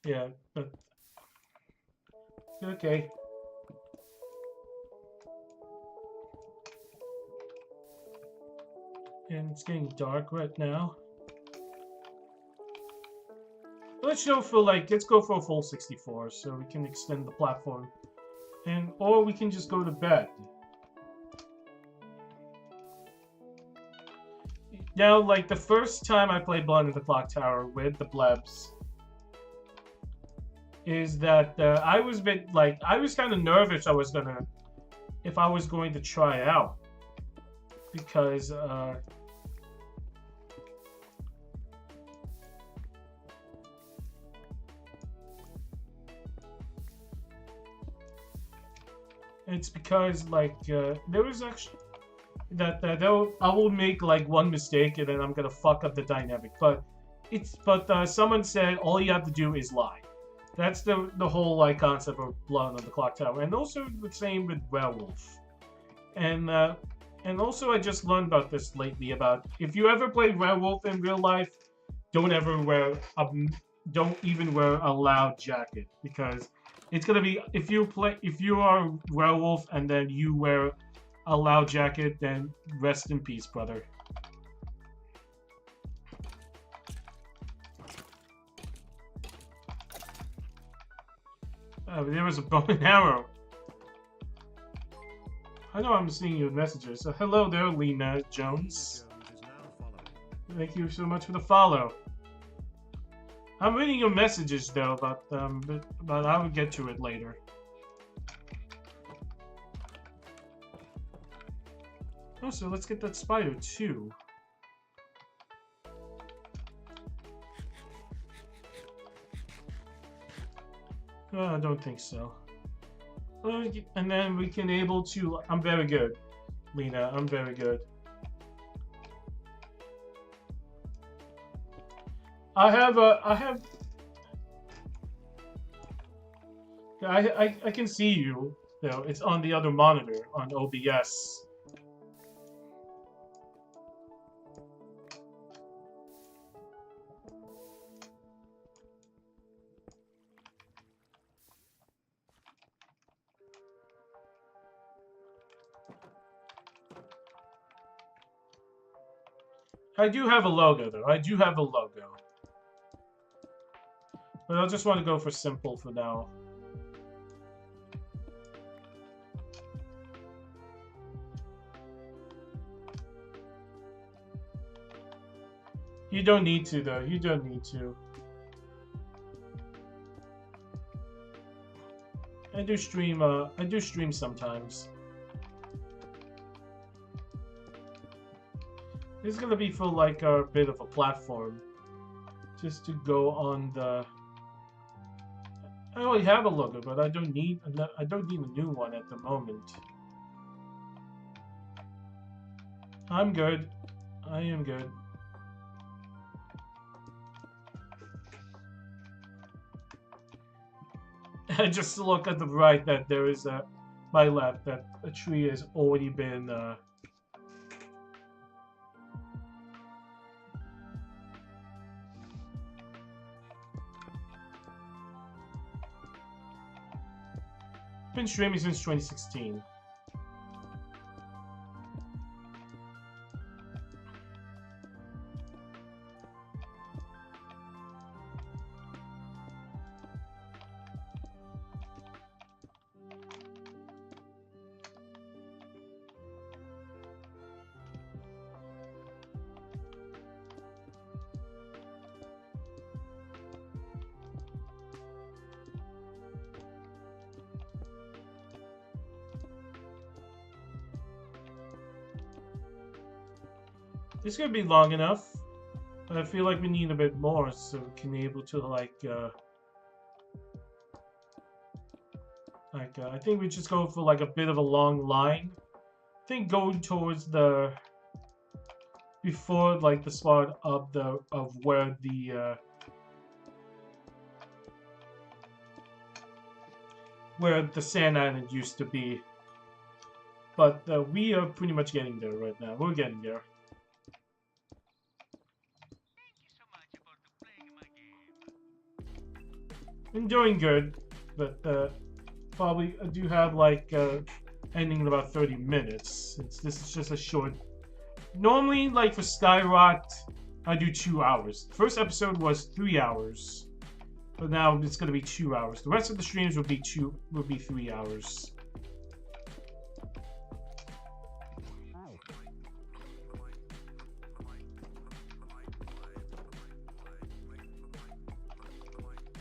Yeah, but okay. And it's getting dark right now. Let's go for a full 64 so we can extend the platform. Or we can just go to bed. Now, like the first time I played Blood in the Clock Tower with the Blebs, is that I was kind of nervous if I was going to try it out, because it's because there was actually I will make like one mistake and then I'm gonna fuck up the dynamic, but someone said all you have to do is lie. That's the whole like concept of Blood on the Clock Tower, and also the same with werewolf. And also I just learned about this lately about if you ever play werewolf in real life, don't even wear a loud jacket, because it's gonna be if you are a werewolf and then you wear a loud jacket, then rest in peace, brother. There was a bow and arrow. I know I'm seeing your messages. So hello there, Lena Jones. Thank you so much for the follow. I'm reading your messages though, but I will get to it later. Oh, so let's get that spider too. I don't think so. And then we can able to. I'm very good, Lena. I'm very good. I can see you. Though it's on the other monitor on OBS. I do have a logo though. I do have a logo. But I just want to go for simple for now. You don't need to though. You don't need to. I do stream sometimes. This is gonna be for like a bit of a platform. Just to go on the I already have a logo, but I don't need a new one at the moment. I'm good. I am good. I just look at the right that there is my left that a tree has already been been streaming since 2016. This is gonna be long enough, but I feel like we need a bit more so we can be able to I think we just go for like a bit of a long line. I think going towards the before like the spot of where the sand island used to be. But we are pretty much getting there right now. We're getting there. I'm doing good, but probably I do have like ending in about 30 minutes. This is just a short. Normally, like for Skyrot, I do 2 hours. First episode was 3 hours, but now it's gonna be 2 hours. The rest of the streams will be 3 hours.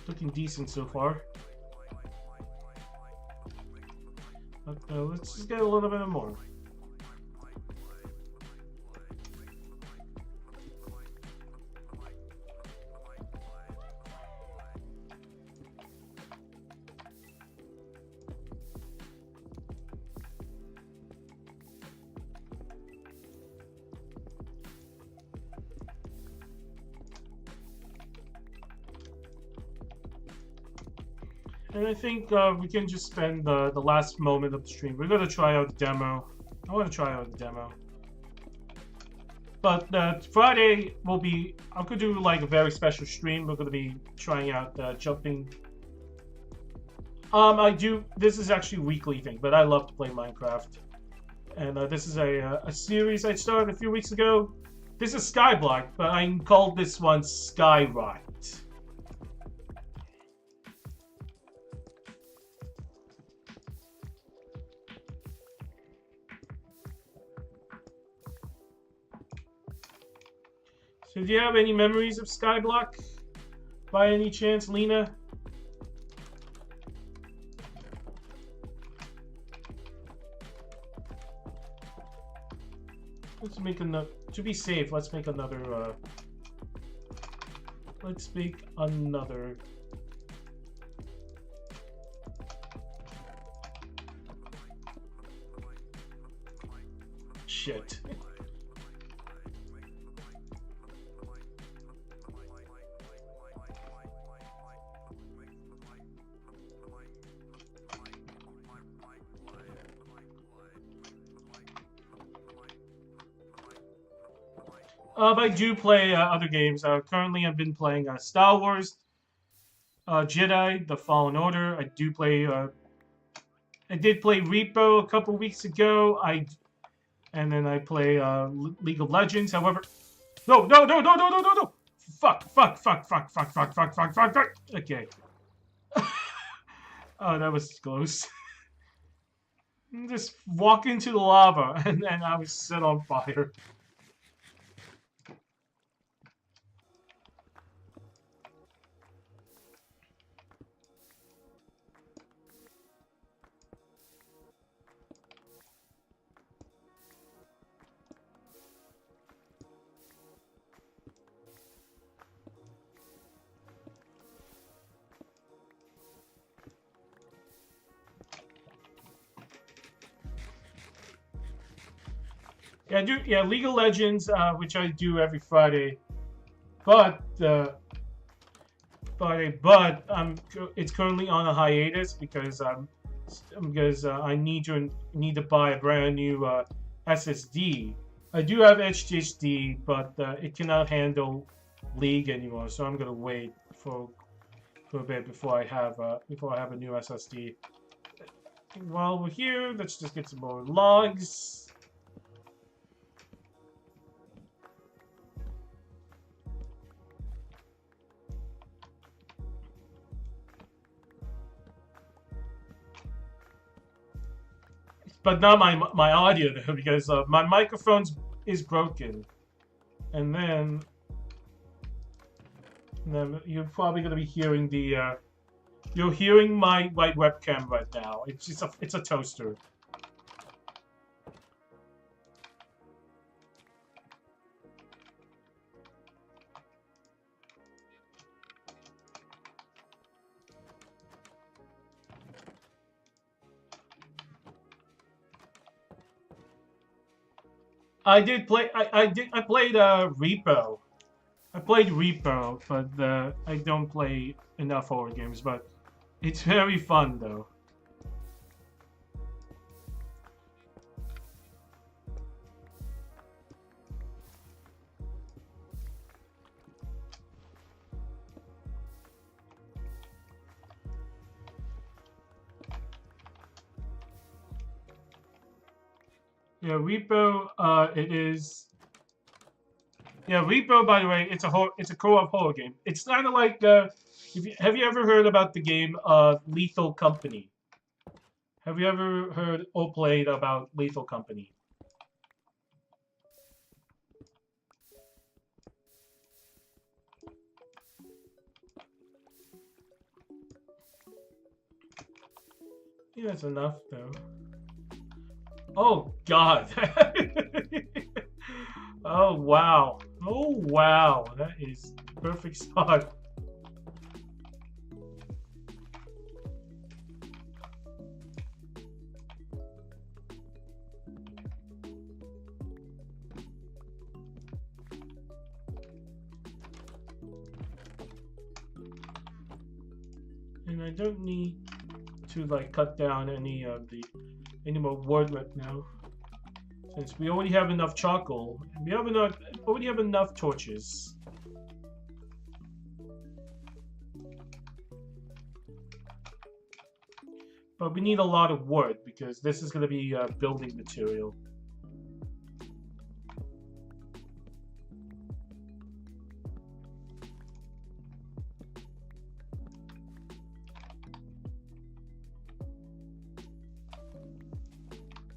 Looking decent so far. But let's just get a little bit more. And I think we can just spend the last moment of the stream. We're going to try out the demo. I want to try out the demo. But Friday will be... I could do like a very special stream. We're going to be trying out jumping. This is actually a weekly thing, but I love to play Minecraft. And this is a series I started a few weeks ago. This is Skyblock, but I called this one Skyrot. So do you have any memories of Skyblock? By any chance, Lena? Let's make another... To be safe, let's make another... Let's make another... Shit. But I do play other games. Currently, I've been playing Star Wars Jedi: The Fallen Order. I do play. I did play Repo a couple weeks ago. And then I play League of Legends. However, no, no, no, no, no, no, no, no! Fuck! Fuck! Fuck! Fuck! Fuck! Fuck! Fuck! Fuck! Fuck! Fuck! Okay. Oh, that was close. Just walk into the lava, and then I was set on fire. Yeah, I do. Yeah, League of Legends, which I do every Friday, but it's currently on a hiatus because I need to buy a brand new SSD. I do have HDD, but it cannot handle League anymore, so I'm gonna wait for a bit before I have a new SSD. While we're here, let's just get some more logs. But not my audio though, because my microphone is broken, and then you're probably gonna be hearing you're hearing my webcam right now. It's a toaster. I did play. I played Repo. I played Repo, but I don't play enough horror games. But it's very fun though. Yeah, Repo. It is. Yeah, Repo. By the way, it's a co-op horror game. It's kind of like have you ever heard about the game Lethal Company? Have you ever heard or played about Lethal Company? Yeah, that's enough though. Oh God. Oh wow. Oh wow. That is perfect spot. And I don't need to like cut down any more wood right now. Since we already have enough charcoal, and we already have enough torches. But we need a lot of wood because this is going to be building material.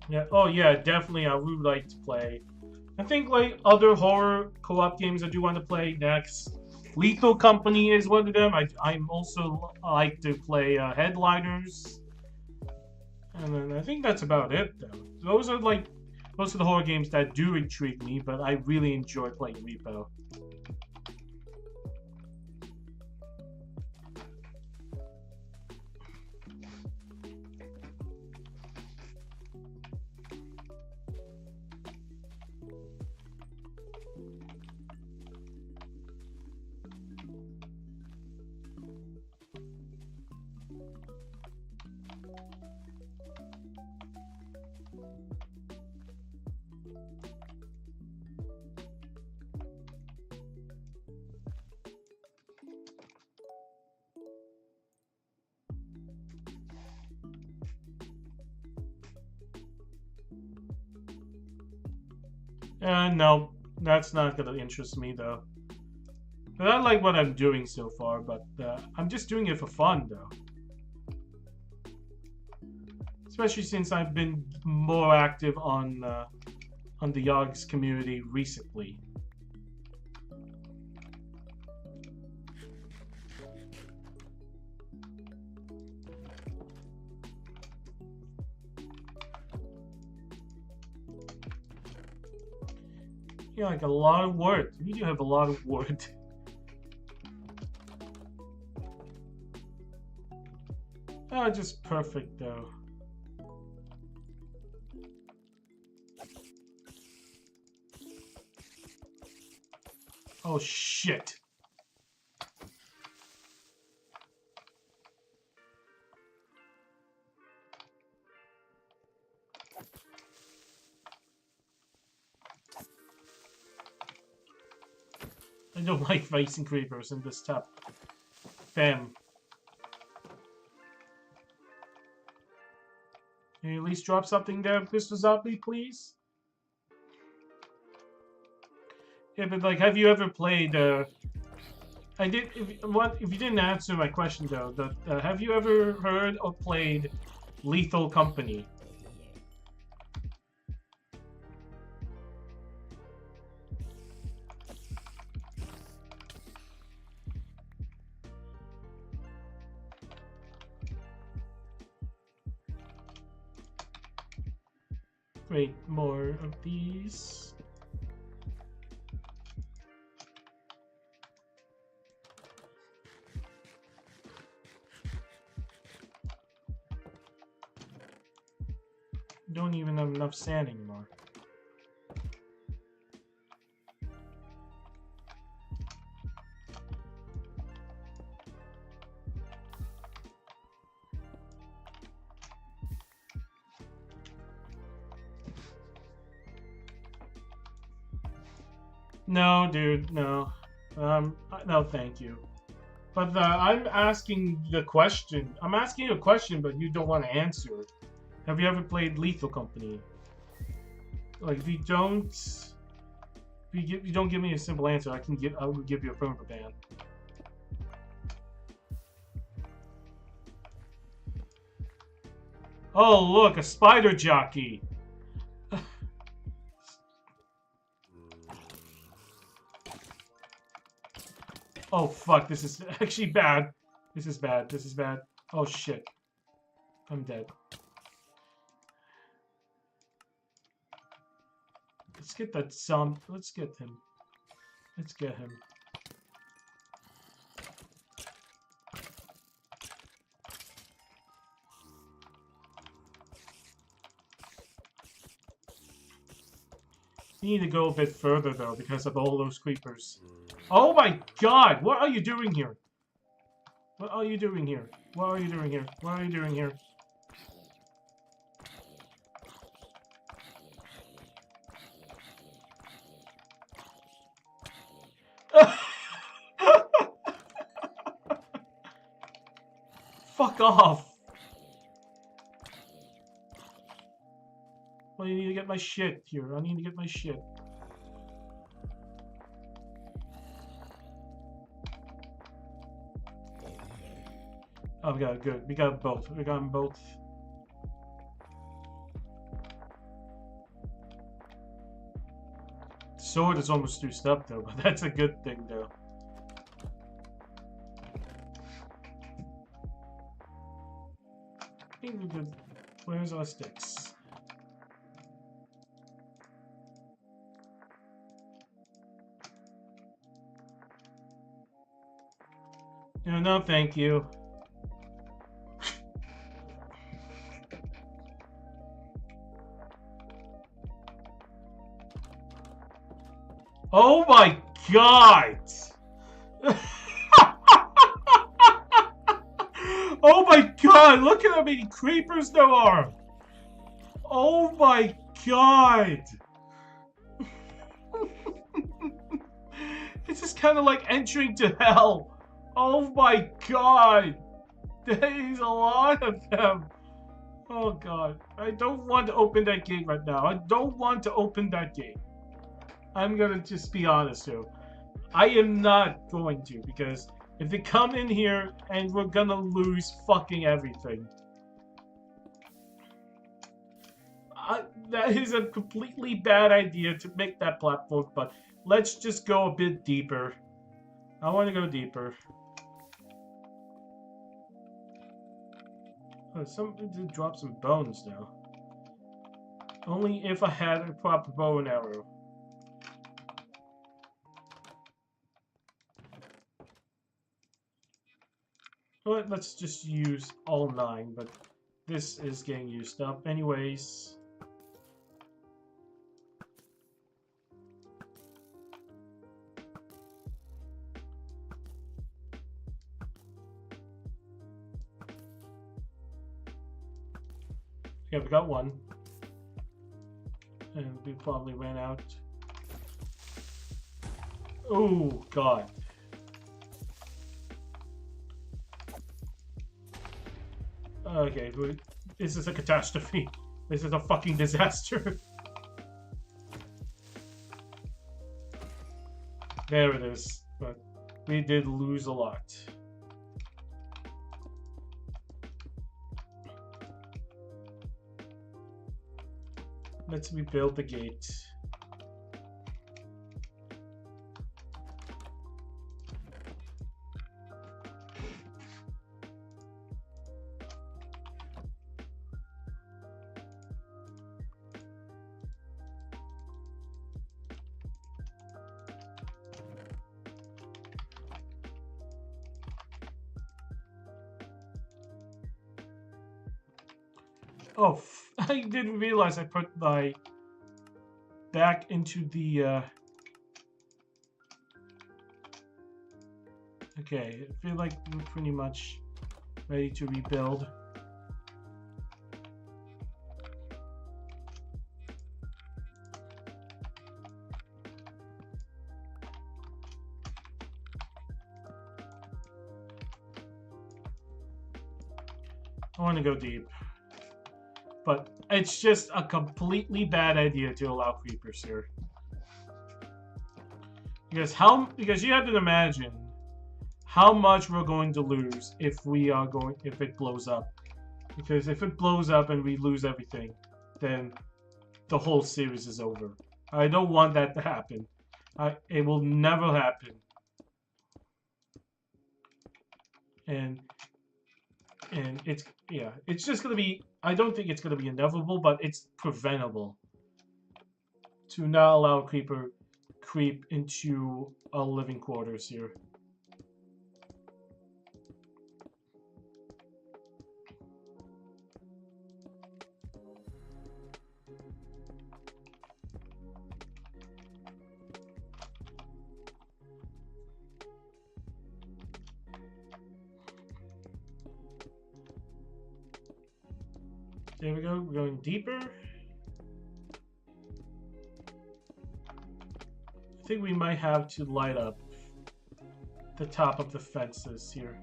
Yeah. Oh yeah, definitely. I would like to play. I think like other horror co-op games I do want to play next. Lethal Company is one of them. I'm also like to play Headliners, and then I think that's about it though. Those are like most of the horror games that do intrigue me, but I really enjoy playing Repo. No, that's not gonna interest me though. But I like what I'm doing so far, but I'm just doing it for fun though. Especially since I've been more active on the Yogs community recently. Yeah, like a lot of words. You do have a lot of words. Oh, just perfect though. Oh shit. I don't like facing creepers in this top. Bam. Can you at least drop something there, Mr. Zombie, please? Yeah, but like, have you ever played? I did. If you didn't answer my question though, have you ever heard or played Lethal Company? Great, more of these. Don't even have enough sand anymore. No, dude, no. No, thank you. But I'm asking the question. I'm asking you a question, but you don't want to answer. Have you ever played Lethal Company? Like, if you don't give me a simple answer, I will give you a permanent ban. Oh, look, a spider jockey. Oh fuck, this is actually bad. This is bad. This is bad. Oh shit. I'm dead. Let's get that let's get him. Let's get him. You need to go a bit further though because of all those creepers. Oh my god! What are you doing here? What are you doing here? What are you doing here? What are you doing here? Fuck off! Well, you need to get my shit here. I need to get my shit. Oh, we got it. Good. We got both. We got them both. The sword is almost used up, though, but that's a good thing, though. I think we're good. Where's our sticks? No, thank you. Oh my god! Oh my god, look at how many creepers there are! Oh my god! This is kind of like entering to hell. Oh my god! There's a lot of them. Oh god. I don't want to open that gate right now. I don't want to open that gate. I'm gonna just be honest here. I am not going to, because if they come in here and we're gonna lose fucking everything. That is a completely bad idea to make that platform, but let's just go a bit deeper. I want to go deeper. Oh, somebody did drop some bones now. Only if I had a proper bow and arrow. But let's just use all 9, but this is getting used up anyways. Okay, we got 1. And we probably ran out. Oh, God. Okay, this is a catastrophe. This is a fucking disaster. There it is. But we did lose a lot. Let's rebuild the gate. Oh, I didn't realize I put my back into the, Okay, I feel like we're pretty much ready to rebuild. I want to go deep. But it's just a completely bad idea to allow creepers here. Because you have to imagine how much we're going to lose if it blows up. Because if it blows up and we lose everything, then the whole series is over. I don't want that to happen. It will never happen. And it's just gonna be, I don't think it's gonna be inevitable, but it's preventable to not allow creeper creep into our living quarters here. There we go, we're going deeper. I think we might have to light up the top of the fences here.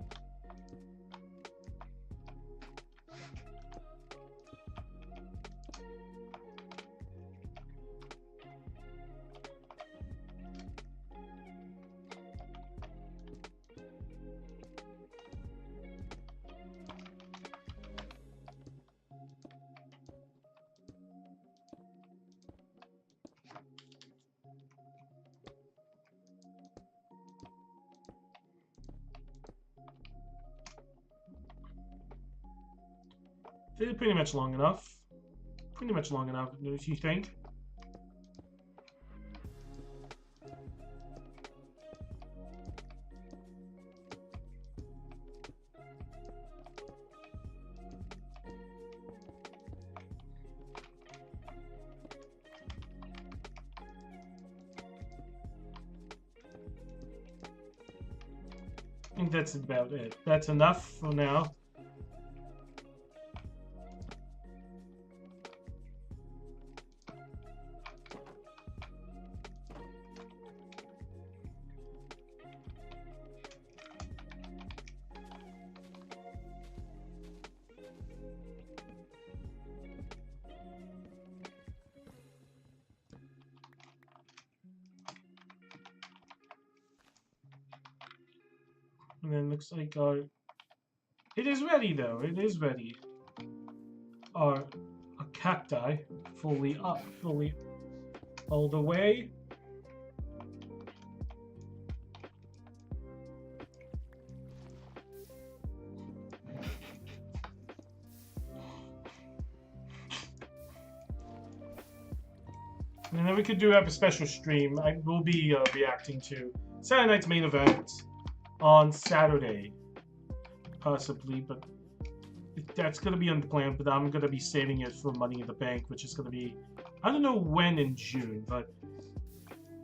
They're pretty much long enough. Pretty much long enough, don't you think? I think that's about it. That's enough for now. And then looks like it is ready though. It is ready. Our cacti fully up, fully all the way. And then we could have a special stream. I will be reacting to Saturday night's main event on Saturday, possibly, but that's gonna be on the plan. But I'm gonna be saving it for Money in the Bank, which is gonna be, I don't know when in June, but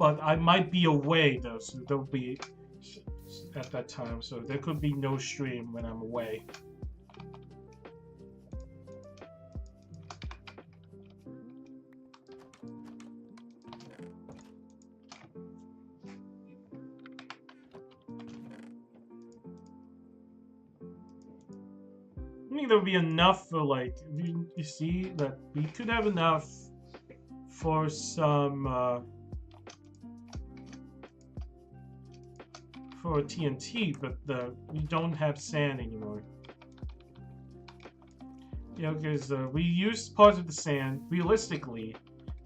I might be away though, so there'll be at that time. So there could be no stream when I'm away. I think there'll be enough for like you see that we could have enough for some for TNT, but we don't have sand anymore. Yeah, because we used parts of the sand realistically.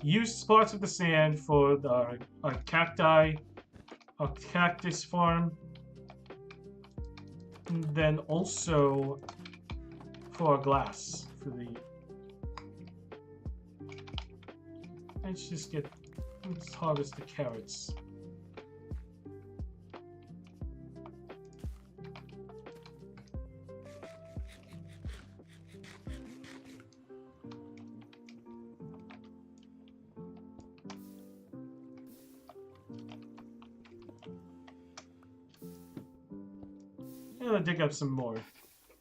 Used parts of the sand for our cacti, our cactus farm, and then also for our glass for the. Let's harvest the carrots. I'm gonna dig up some more.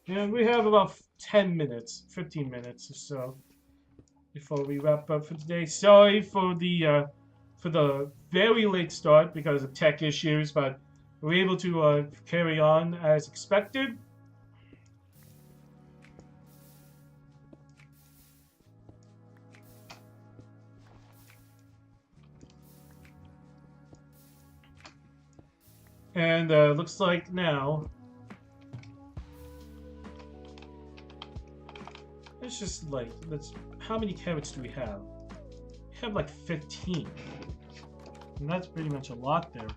Yeah, we have about 10 minutes, 15 minutes or so before we wrap up for today. Sorry for the very late start because of tech issues, but we're able to carry on as expected. And looks like now it's just like how many carrots do we have? We have like 15. And that's pretty much a lot there.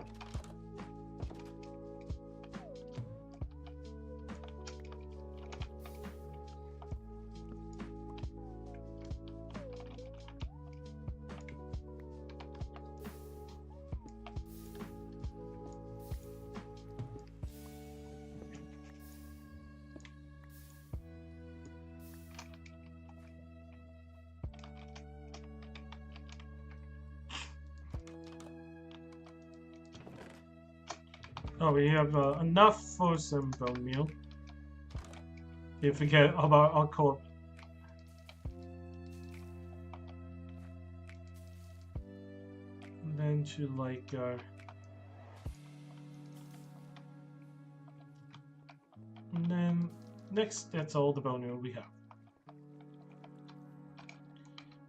Oh, we have enough for some bone meal. Don't forget about our corp. And then to like and then next, that's all the bone meal we have.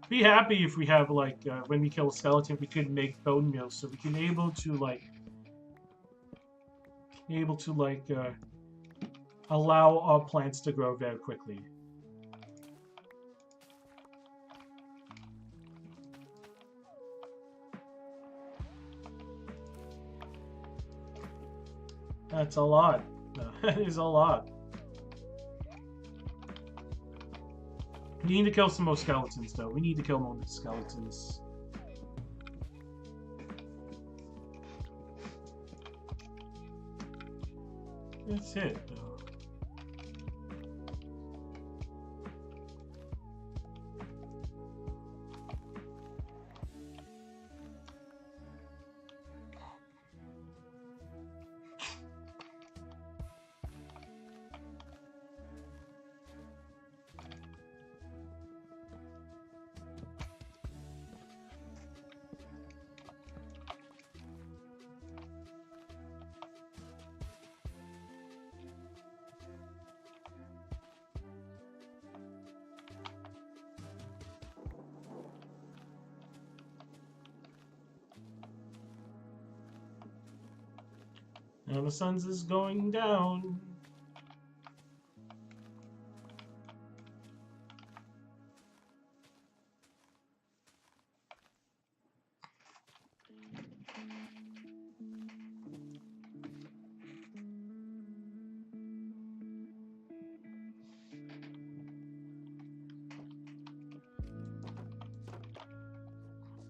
Be happy if we have like when we kill a skeleton, we could make bone meal, so we can able to allow our plants to grow very quickly. That's a lot. That is a lot. We need to kill some more skeletons, though. We need to kill more skeletons. That's it, though. And the sun's is going down.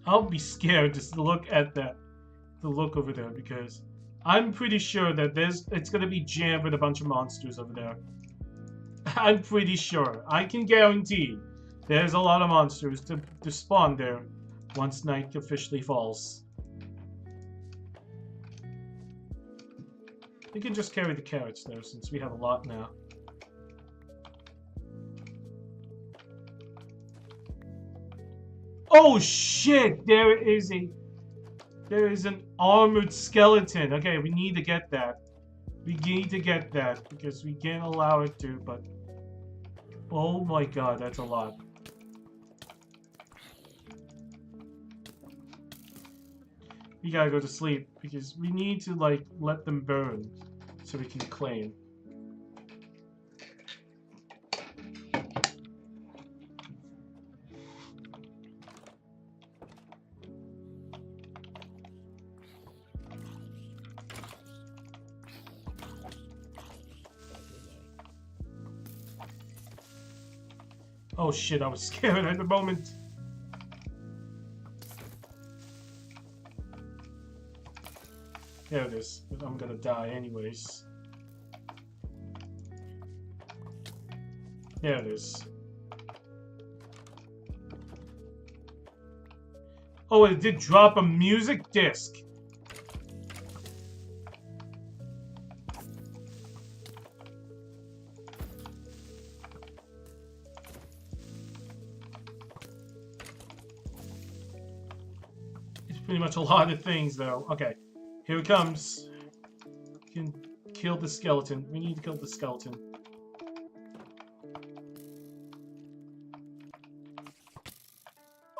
I'll be scared just to look at the look over there because I'm pretty sure that it's gonna be jammed with a bunch of monsters over there. I'm pretty sure. I can guarantee there's a lot of monsters to spawn there once night officially falls. We can just carry the carrots though, since we have a lot now. Oh shit! There is an armored skeleton. Okay, we need to get that. We need to get that because we can't allow it to, but oh my god, that's a lot. We gotta go to sleep because we need to like let them burn so we can claim. Oh shit, I was scared at the moment. There it is, but I'm gonna die anyways. There it is. Oh, it did drop a music disc. It's pretty much a lot of things, though. Okay, here it comes. You can kill the skeleton. We need to kill the skeleton.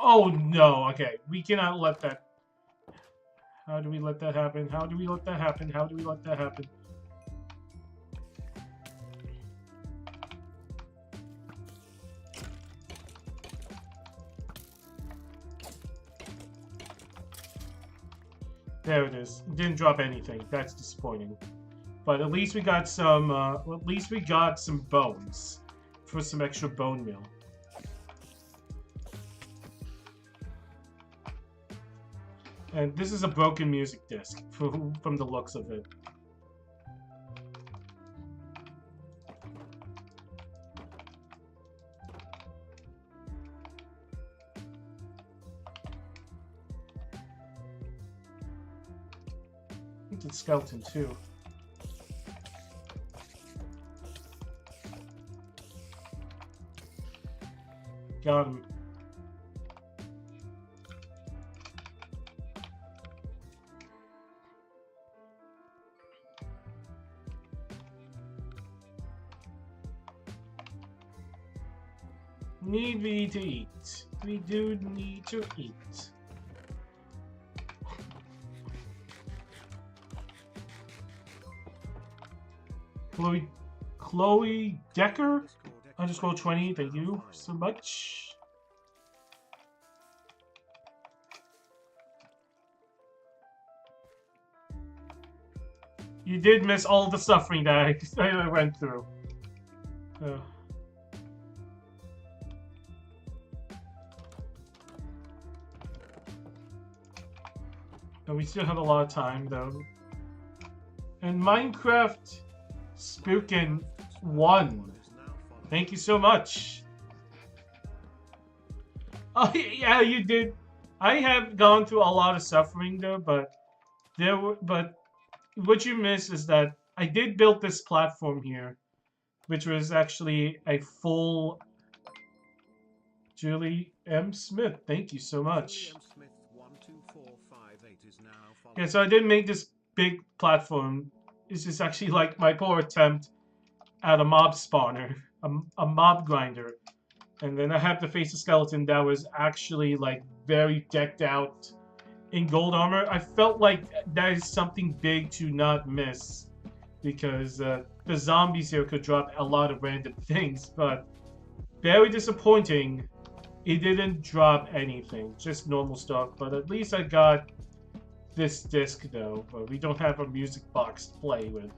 Oh no, okay. We cannot let that... How do we let that happen? How do we let that happen? How do we let that happen? There it is. It didn't drop anything. That's disappointing. But at least we got some, bones. For some extra bone meal. And this is a broken music disc, from the looks of it. I think it's skeleton too. Got him. Need we to eat? We do need to eat. Chloe Decker underscore 20. Thank you so much. You did miss all the suffering that I went through. And we still have a lot of time, though. And Minecraft Spookin' 1. Thank you so much. Oh, yeah, you did. I have gone through a lot of suffering, though, but what you miss is that I did build this platform here, which was actually a full... Julie M. Smith, thank you so much. Yeah, so I did make this big platform. This is actually like my poor attempt at a mob spawner, a mob grinder. And then I have to face a skeleton that was actually like very decked out in gold armor. I felt like that is something big to not miss, because the zombies here could drop a lot of random things, but very disappointing. It didn't drop anything, just normal stuff, but at least I got this disc though, but we don't have a music box to play with.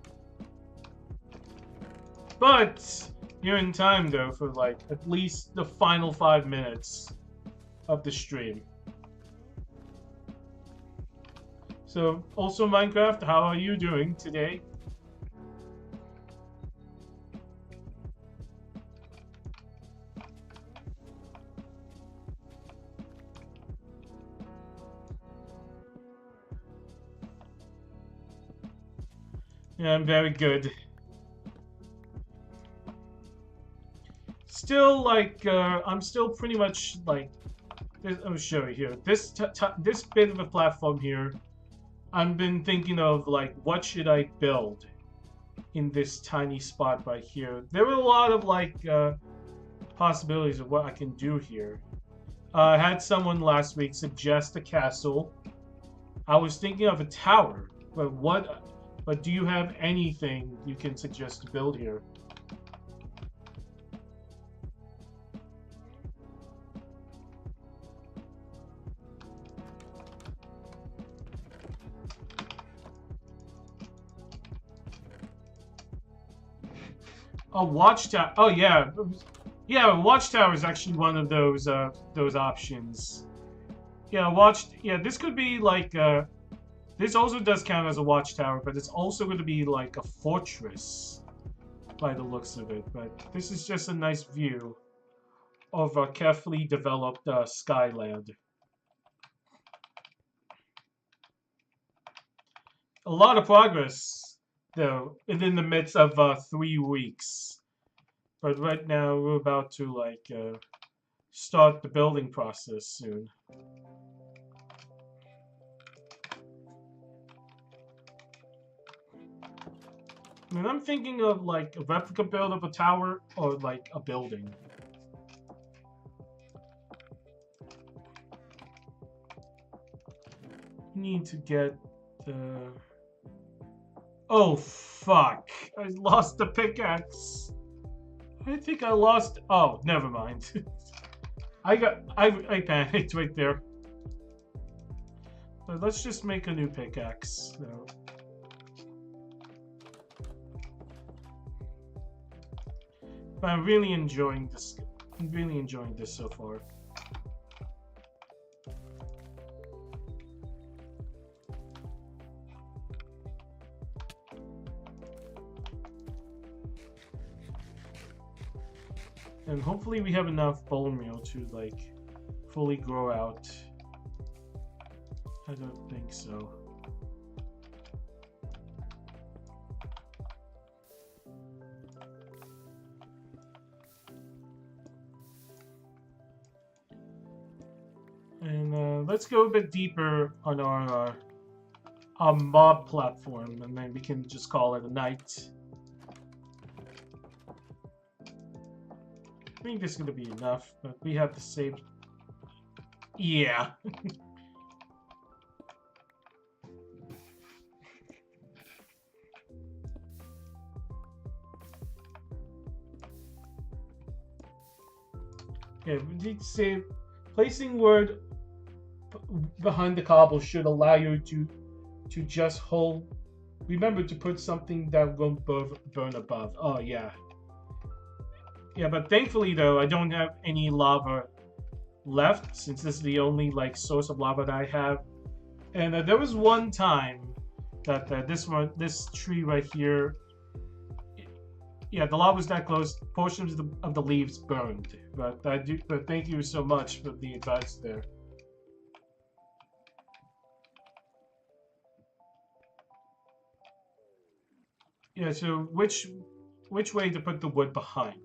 But you're in time though for like at least the final 5 minutes of the stream. So also Minecraft, how are you doing today? Yeah, I'm very good. Still, like, I'm still pretty much, like, I'll show you here. This bit of a platform here, I've been thinking of, like, what should I build in this tiny spot right here. There were a lot of, like, possibilities of what I can do here. I had someone last week suggest a castle. I was thinking of a tower, but do you have anything you can suggest to build here? A watchtower. Oh yeah, yeah. A watchtower is actually one of those options. Yeah, Yeah, this could be like. This also does count as a watchtower, but it's also going to be like a fortress, by the looks of it. But this is just a nice view of a carefully developed Skyland. A lot of progress, though, within the midst of 3 weeks. But right now, we're about to, like, start the building process soon. I mean, I'm thinking of, like, a replica build of a tower or, like, a building. Need to get the... Oh, fuck. I lost the pickaxe. I think I lost... Oh, never mind. I panicked right there. But let's just make a new pickaxe, though. But I'm really enjoying this. I'm really enjoying this so far. And hopefully we have enough bone meal to, like, fully grow out. I don't think so. And let's go a bit deeper on our mob platform, and then we can just call it a night. I think this is going to be enough, but we have to save... Yeah. Okay, we need to save... Placing word behind the cobble should allow you to just hold... Remember to put something that won't burn above. Oh, yeah. Yeah, but thankfully, though, I don't have any lava left, since this is the only, like, source of lava that I have. And there was one time that this tree right here, yeah, the lava was that close. Portions of the leaves burned. But thank you so much for the advice there. Yeah, so which way to put the wood behind?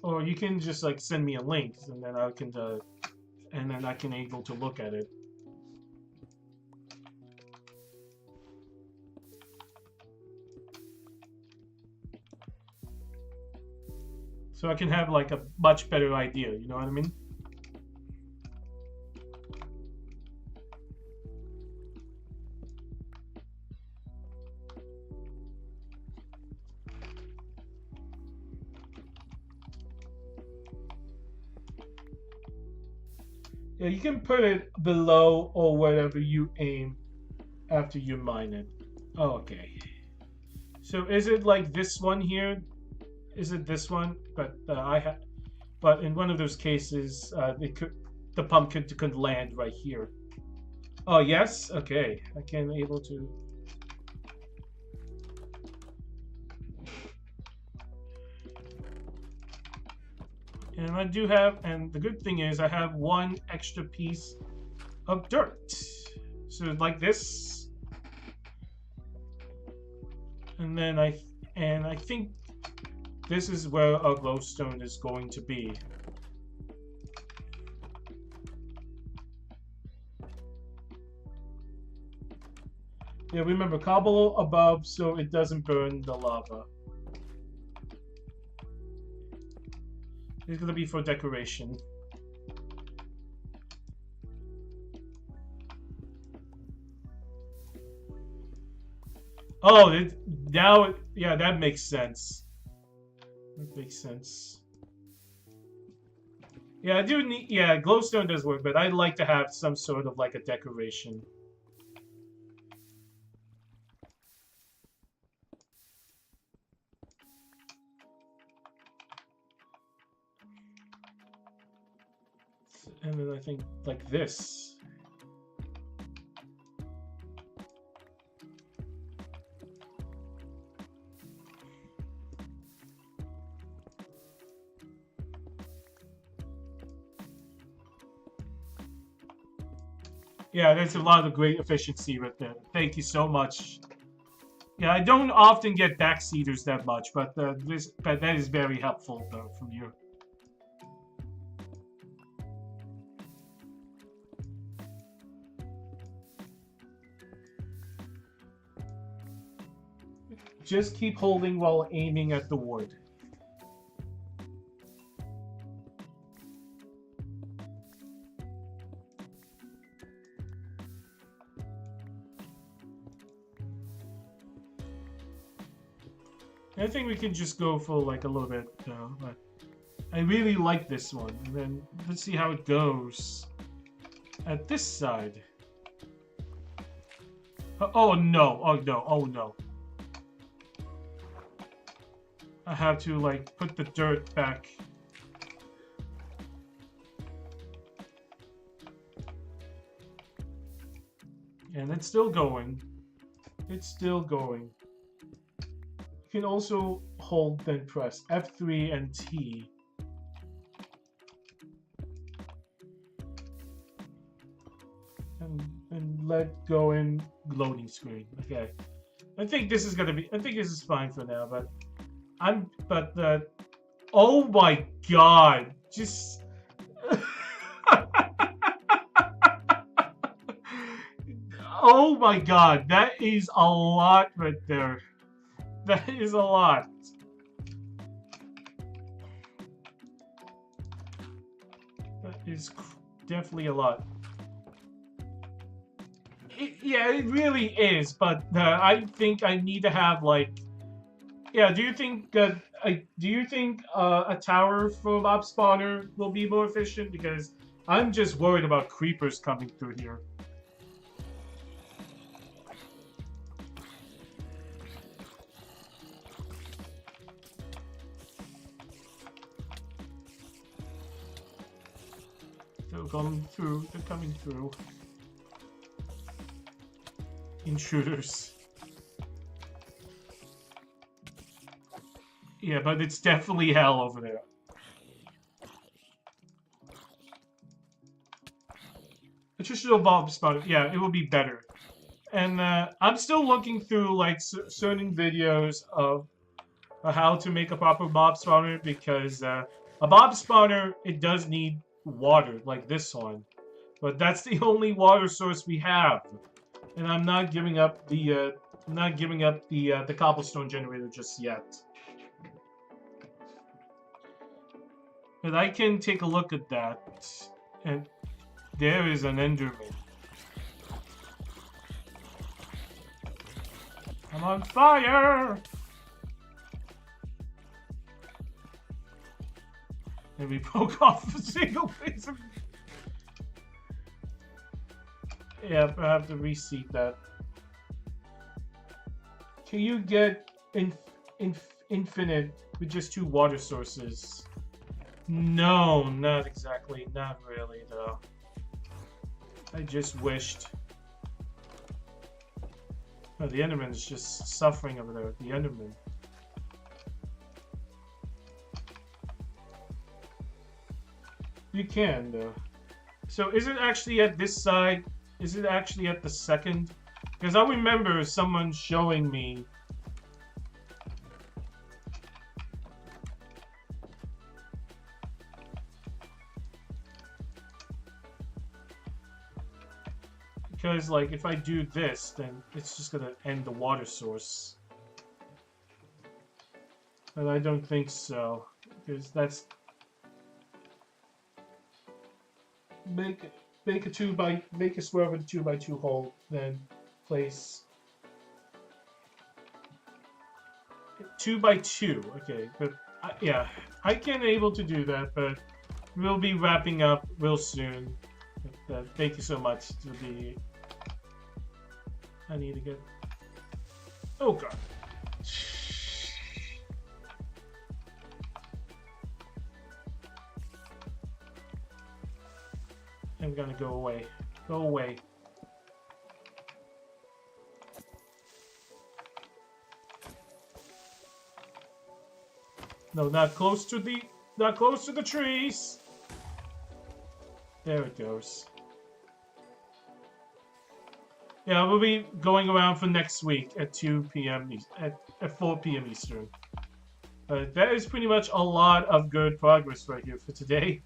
Or you can just, like, send me a link, and then I can able to look at it. So I can have like a much better idea, you know what I mean? Yeah, you can put it below or wherever you aim after you mine it. Oh, okay. So is it like this one here? Is it this one? But but in one of those cases, the pumpkin could land right here. Oh yes, okay. I can able to. And I do have, and the good thing is I have one extra piece of dirt. So like this, and then I think this is where our glowstone is going to be. Yeah, remember, cobble above so it doesn't burn the lava. It's gonna be for decoration. Oh, yeah, that makes sense. That makes sense. Yeah, I do need, yeah, glowstone does work, but I'd like to have some sort of like a decoration. And then I think like this. Yeah, that's a lot of great efficiency right there. Thank you so much. Yeah, I don't often get backseaters that much, but that is very helpful though from you. Just keep holding while aiming at the wood. I think we can just go for like a little bit. I really like this one. And then let's see how it goes at this side. Oh no! Oh no! Oh no! I have to like put the dirt back. And it's still going. It's still going. You can also hold then press F3 and T. And let go in loading screen. Okay. I think this is fine for now, but oh my god. Just oh my god, that is a lot right there. That is a lot. That is definitely a lot. Yeah, it really is, but I think I need to have like... Yeah, do you think a tower for mob spawner will be more efficient? Because I'm just worried about creepers coming through here. They're coming through. Intruders. Yeah, but it's definitely hell over there. Traditional mob spawner, yeah, it will be better. And I'm still looking through like certain videos of how to make a proper mob spawner, because a mob spawner, it does need water like this one, but that's the only water source we have, and I'm not giving up the the cobblestone generator just yet. But I can take a look at that, and there is an Enderman. I'm on fire! And we broke off a single piece of... Yeah, I have to reseat that. Can you get infinite with just 2 water sources? No, not exactly. Not really, though. I just wished. Oh, the Enderman is just suffering over there. The Enderman. You can, though. So, is it actually at this side? Is it actually at the second? Because I remember someone showing me. Because, like, if I do this, then it's just gonna end the water source. But I don't think so. Because that's... Make a square with a 2x2 hole, then place 2x2. Okay, but yeah, I can able to do that, but we'll be wrapping up real soon. Thank you so much to the. I need to get. Oh god. I'm gonna go away. Go away. No, not close to the trees. There it goes. Yeah, we'll be going around for next week at 2 p.m. at 4 p.m. Eastern. But that is pretty much a lot of good progress right here for today.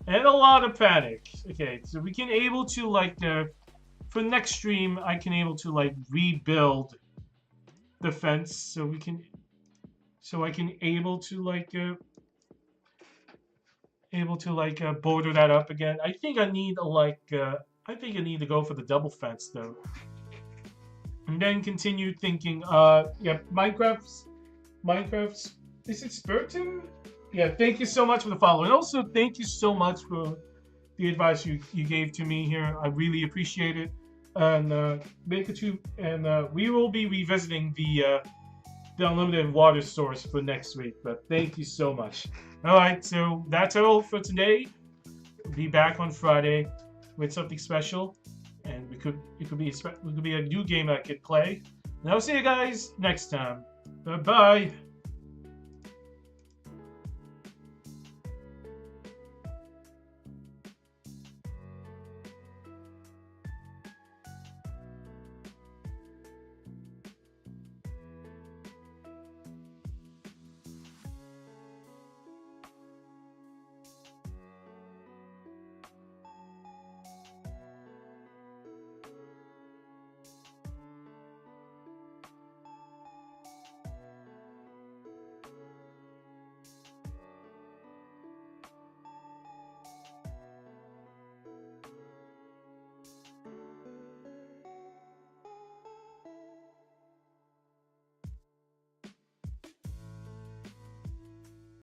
And a lot of panic. Okay, so we can able to like for next stream I can able to like rebuild the fence so I can able to border that up again. I think I need I think I need to go for the double fence though. And then continue thinking yeah, Minecraft's is it Spurton? Yeah, thank you so much for the follow. And also, thank you so much for the advice you gave to me here. I really appreciate it. And we will be revisiting the unlimited water source for next week. But thank you so much. All right, so that's all for today. We'll be back on Friday with something special, and it could be a new game I could play. And I'll see you guys next time. Bye bye.